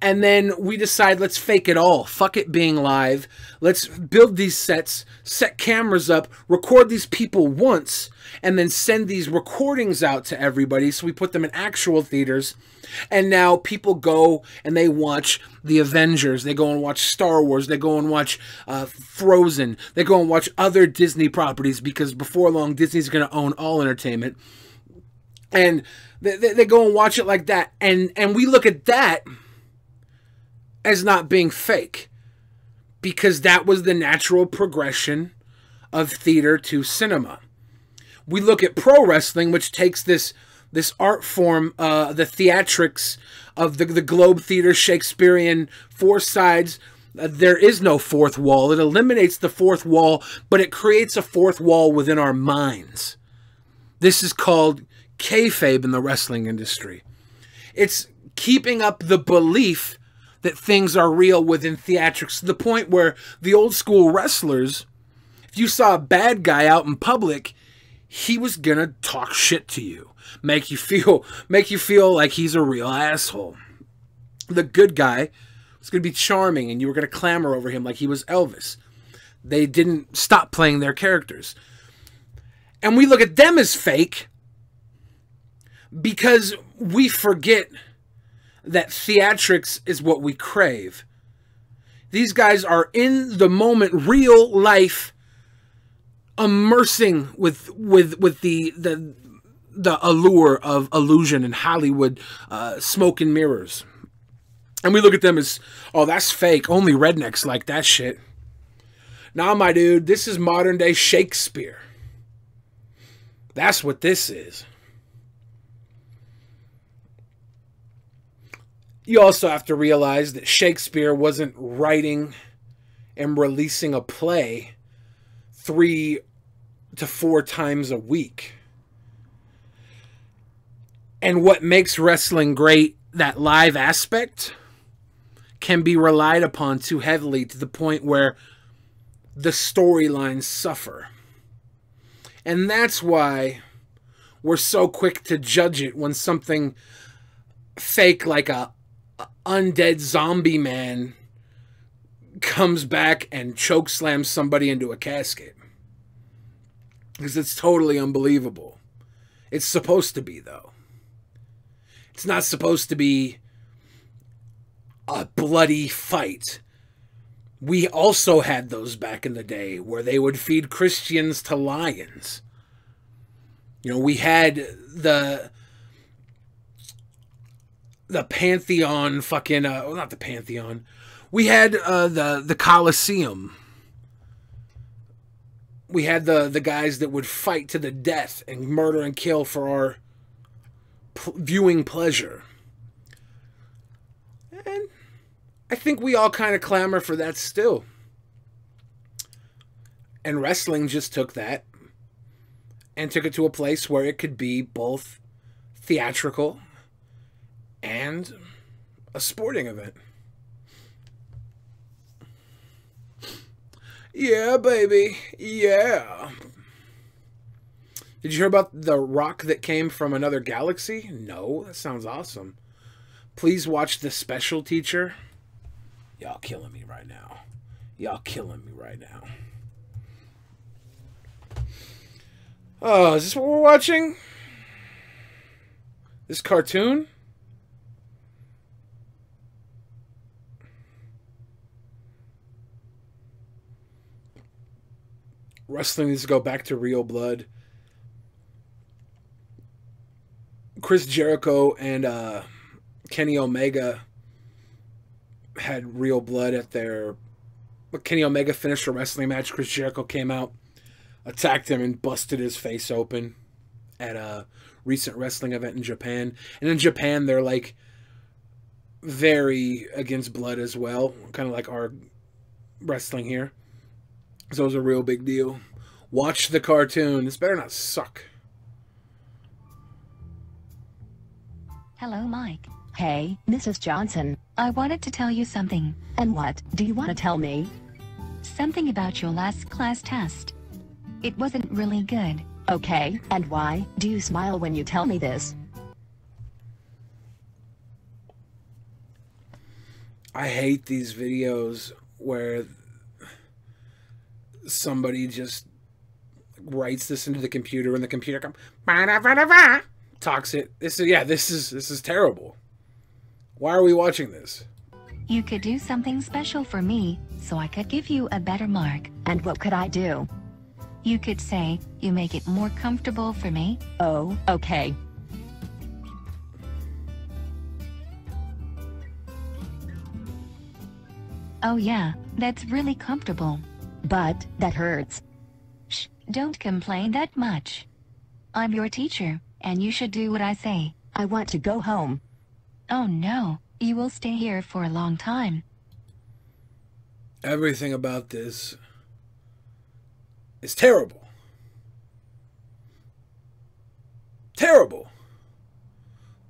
And then we decide, let's fake it all. Fuck it being live. Let's build these sets, set cameras up, record these people once, and then send these recordings out to everybody. So we put them in actual theaters. And now people go and they watch The Avengers. They go and watch Star Wars. They go and watch Frozen. They go and watch other Disney properties, because before long, Disney's going to own all entertainment. And they go and watch it like that. And we look at that as not being fake, because that was the natural progression of theater to cinema. We look at pro wrestling, which takes this art form, the theatrics of the Globe Theater, Shakespearean 4 sides. There is no fourth wall. It eliminates the fourth wall, but it creates a fourth wall within our minds. This is called kayfabe in the wrestling industry. It's keeping up the belief that things are real within theatrics, to the point where the old school wrestlers, if you saw a bad guy out in public, he was gonna talk shit to you, make you feel like he's a real asshole. The good guy was gonna be charming, and you were gonna clamor over him like he was Elvis. They didn't stop playing their characters. And we look at them as fake because we forget that theatrics is what we crave. These guys are in the moment, real life, immersing with the allure of illusion and Hollywood smoke and mirrors. And we look at them as, oh, that's fake. Only rednecks like that shit. Nah, my dude, this is modern day Shakespeare. That's what this is. You also have to realize that Shakespeare wasn't writing and releasing a play 3 to 4 times a week. And what makes wrestling great, that live aspect, can be relied upon too heavily to the point where the storylines suffer. And that's why we're so quick to judge it when something fake like a undead zombie man comes back and chokeslams somebody into a casket. Because it's totally unbelievable. It's supposed to be, though. It's not supposed to be a bloody fight. We also had those back in the day where they would feed Christians to lions. You know, we had the Pantheon fucking, not the Pantheon. We had the Colosseum. We had the guys that would fight to the death and murder and kill for our viewing pleasure. And I think we all kind of clamor for that still. And wrestling just took that and took it to a place where it could be both theatrical and a sporting event. Yeah, baby. Yeah. Did you hear about the rock that came from another galaxy? No, that sounds awesome. Please watch The Special Teacher. Y'all killing me right now. Y'all killing me right now. Oh, is this what we're watching? This cartoon? Wrestling needs to go back to real blood. Chris Jericho and Kenny Omega had real blood at their... Kenny Omega finished a wrestling match. Chris Jericho came out, attacked him, and busted his face open at a recent wrestling event in Japan. And in Japan, they're like very against blood as well, kind of like our wrestling here. So it was a real big deal. Watch the cartoon. This better not suck. Hello, Mike. Hey, Mrs. Johnson. I wanted to tell you something. And what do you want to tell me? Something about your last class test. It wasn't really good. Okay, and why do you smile when you tell me this? I hate these videos where somebody just writes this into the computer and the computer comes talks it. This is terrible. Why are we watching this? You could do something special for me, so I could give you a better mark. And what could I do? You could say, you make it more comfortable for me. Oh, okay. Oh yeah, that's really comfortable. But that hurts. Shh, don't complain that much. I'm your teacher, and you should do what I say. I want to go home. Oh no, you will stay here for a long time. Everything about this is terrible. Terrible.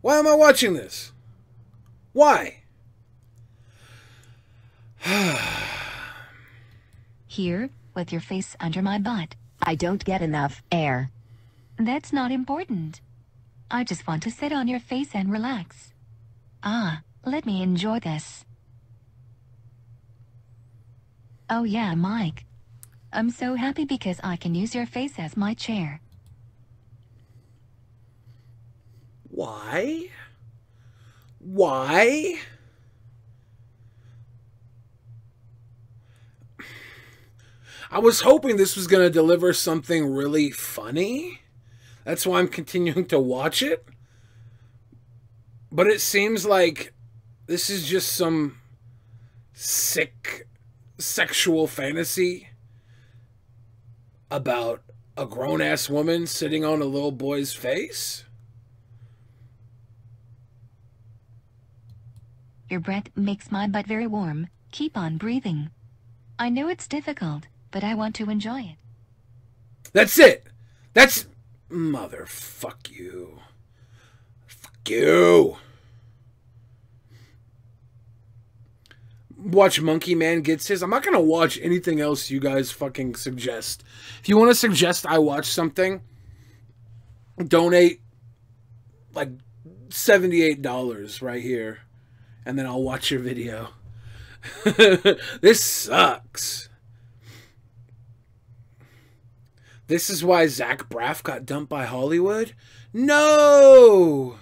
Why am I watching this? Why? Here, with your face under my butt. I don't get enough air. That's not important. I just want to sit on your face and relax. Ah, let me enjoy this. Oh yeah, Mike. I'm so happy because I can use your face as my chair. Why? Why? I was hoping this was going to deliver something really funny. That's why I'm continuing to watch it. But it seems like this is just some sick sexual fantasy about a grown-ass woman sitting on a little boy's face. Your breath makes my butt very warm. Keep on breathing. I know it's difficult, but I want to enjoy it. That's it. That's... Motherfuck you. Fuck you. Watch Monkey Man Gets His. I'm not going to watch anything else you guys fucking suggest. If you want to suggest I watch something, donate like $78 right here. And then I'll watch your video. This sucks. This is why Zach Braff got dumped by Hollywood? No!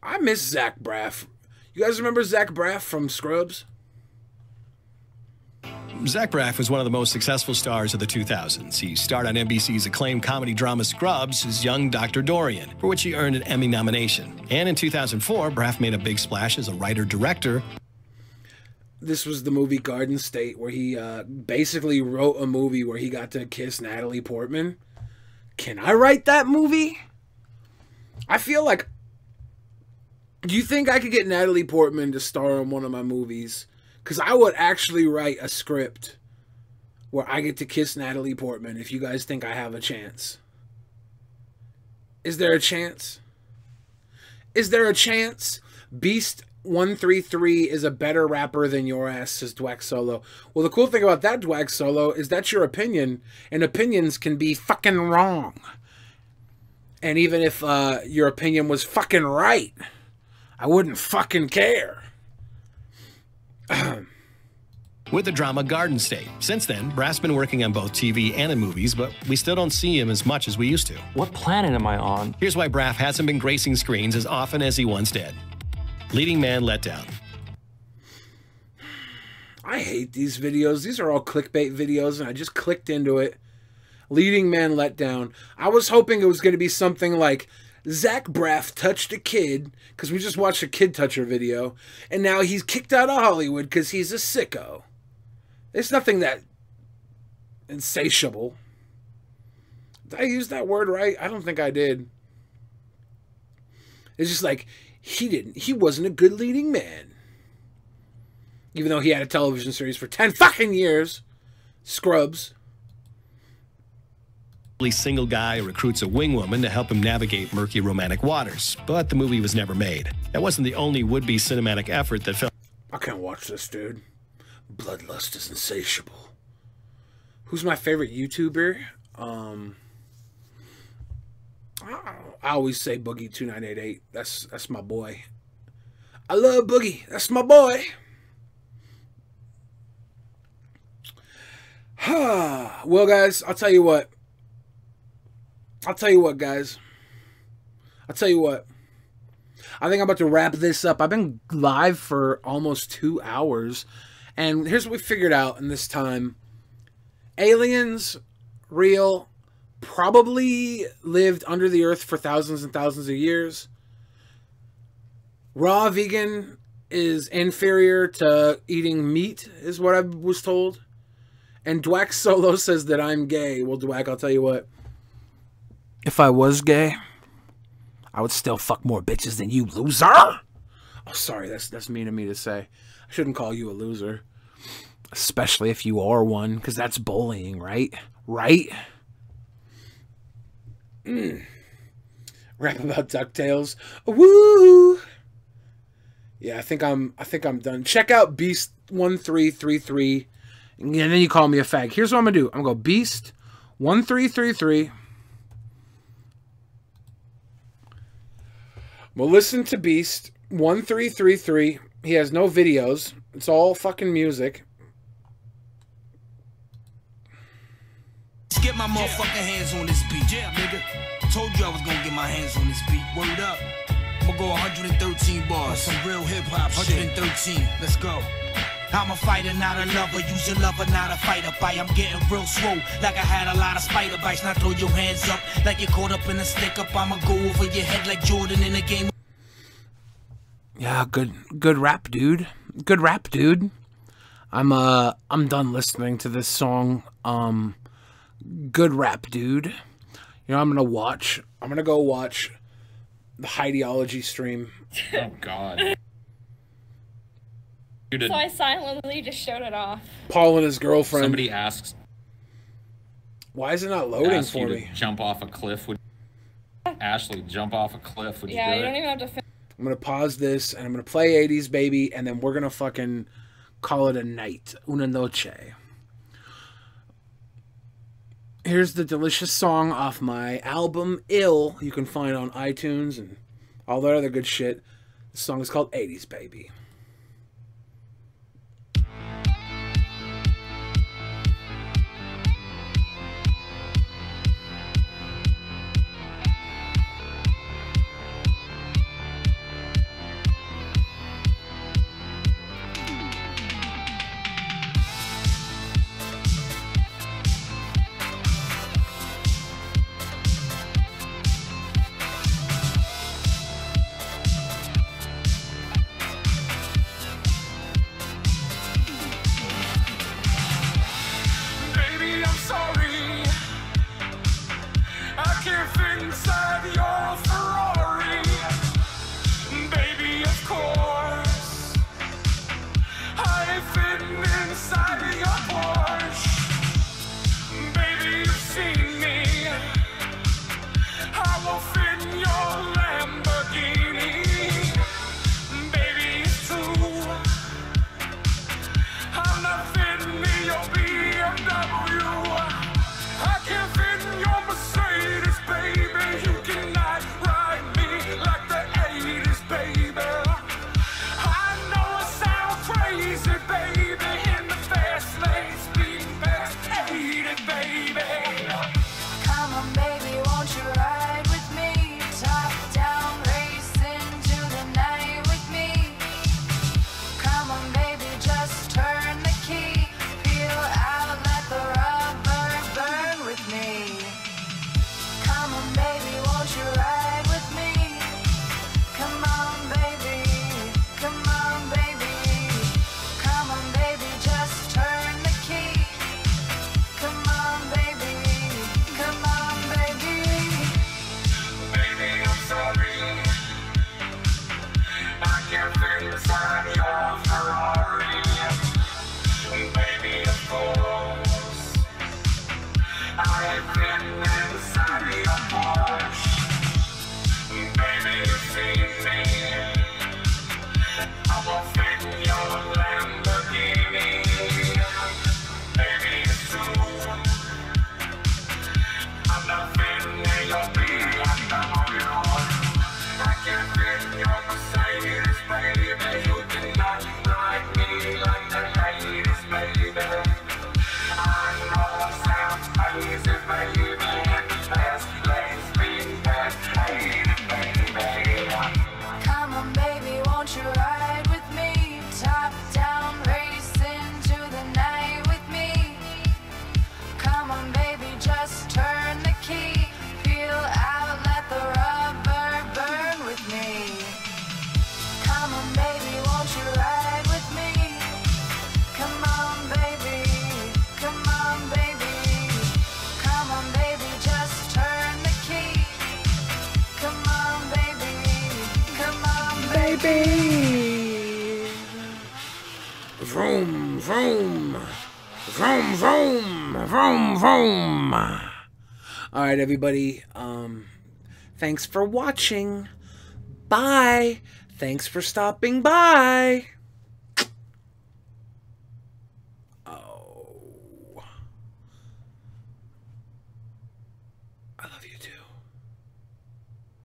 I miss Zach Braff. You guys remember Zach Braff from Scrubs? Zach Braff was one of the most successful stars of the 2000s. He starred on NBC's acclaimed comedy drama Scrubs as young Dr. Dorian, for which he earned an Emmy nomination. And in 2004, Braff made a big splash as a writer-director. This was the movie Garden State, where he basically wrote a movie where he got to kiss Natalie Portman. Can I write that movie? I feel like... Do you think I could get Natalie Portman to star in one of my movies? Because I would actually write a script where I get to kiss Natalie Portman if you guys think I have a chance. Is there a chance? Is there a chance? Beast133 is a better rapper than your ass, says Dwack Solo. Well, the cool thing about that, Dwack Solo, is that's your opinion, and opinions can be fucking wrong. And even if your opinion was fucking right, I wouldn't fucking care. With the drama Garden State. Since then, Braff's been working on both TV and in movies, but we still don't see him as much as we used to. What planet am I on? Here's why Braff hasn't been gracing screens as often as he once did. Leading Man Letdown. I hate these videos. These are all clickbait videos, and I just clicked into it. Leading Man Letdown. I was hoping it was going to be something like Zach Braff touched a kid, because we just watched a kid toucher video, and now he's kicked out of Hollywood because he's a sicko. There's nothing that insatiable. Did I use that word right? I don't think I did. It's just like, he wasn't a good leading man. Even though he had a television series for 10 fucking years. Scrubs. Single guy recruits a wing woman to help him navigate murky romantic waters, but the movie was never made. That wasn't the only would-be cinematic effort that fell. I can't watch this, dude. Bloodlust is insatiable. Who's my favorite YouTuber? I always say Boogie2988. That's my boy. I love Boogie. That's my boy. Well, guys, I'll tell you what. Guys. I'll tell you what. I think I'm about to wrap this up. I've been live for almost 2 hours. And here's what we figured out in this time. Aliens, real, probably lived under the earth for thousands and thousands of years. Raw vegan is inferior to eating meat, is what I was told. And Dwack Solo says that I'm gay. Well, Dwack, I'll tell you what. If I was gay, I would still fuck more bitches than you, loser. Oh, sorry, that's mean of me to say. I shouldn't call you a loser. Especially if you are one, because that's bullying, right? Right? Rap about DuckTales. Woo! Yeah, I think I'm done. Check out Beast1333. And then you call me a fag. Here's what I'm gonna do. I'm gonna go Beast1333. Well, listen to Beast1333. He has no videos. It's all fucking music. Let's get my motherfucking hands on this beat, nigga. Told you I was gonna get my hands on this beat. Word up. I'ma go 113 bars. Some real hip hop 113. Let's go. I'm a fighter, not a lover. Use your lover, not a fighter. I'm getting real swole, like I had a lot of spider bites. Now throw your hands up, like you're caught up in a stick up. I'ma go over your head like Jordan in a game. Yeah, good rap, dude. Good rap, dude. I'm done listening to this song. Good rap, dude. You know, I'm gonna go watch the Heideology stream. Oh God. So I silently just showed it off. Paul and his girlfriend. Somebody asks, why is it not loading for me? To jump off a cliff. Ashley, jump off a cliff. Would you do Yeah, it? you don't even have to. I'm gonna pause this and I'm gonna play 80s Baby, and then we're gonna fucking call it a night. Una noche. Here's the delicious song off my album Ill. You can find on iTunes and all that other good shit. The song is called 80s Baby. Baby, I'm sorry. I can't fit inside your Ferrari. Baby, of course, I ain't fitting inside your Porsche. Baby, you've seen me. I won't fit in your Lamborghini. Baby, it's true. I'm not fitting in your BMW. I can't fit in your Mercedes, baby. You cannot ride me like the 80s, baby. I know I sound crazy, baby. In the fast lane, speeding past 80, baby. Come on, baby, won't you ride with me? Top down, race into the night with me. Come on, baby, just turn the key. Peel out, let the rubber burn with me. Come on, baby, won't you ride with me? Come on, baby, come on, baby. Come on, baby, just turn the key. Come on, baby, come on, baby. Baby, I'm sorry. I can't fit inside your Ferrari. Baby, of course, I ain't fitting inside your Porsche. Baby, you've seen me. I won't fit in your Lamborghini. Baby, it's true. I'm not fitting in your BMW. I can't fit in your Mercedes, baby. You cannot ride me like the 80s, baby. I know I sound crazy, baby. In the fast lane, speeding past 80, baby. Come on, baby, won't you ride with me? Top down, race into the night with me. Come on, baby, just turn the key. Peel out, let the rubber burn with me. Come on, baby, won't you ride with me? Come on, baby, come on, baby. Come on, baby, just turn the key. Come on, baby, come on, Baby. Vroom, vroom. Vroom, vroom. Vroom, vroom. All right, everybody. Thanks for watching. Bye. Thanks for stopping by.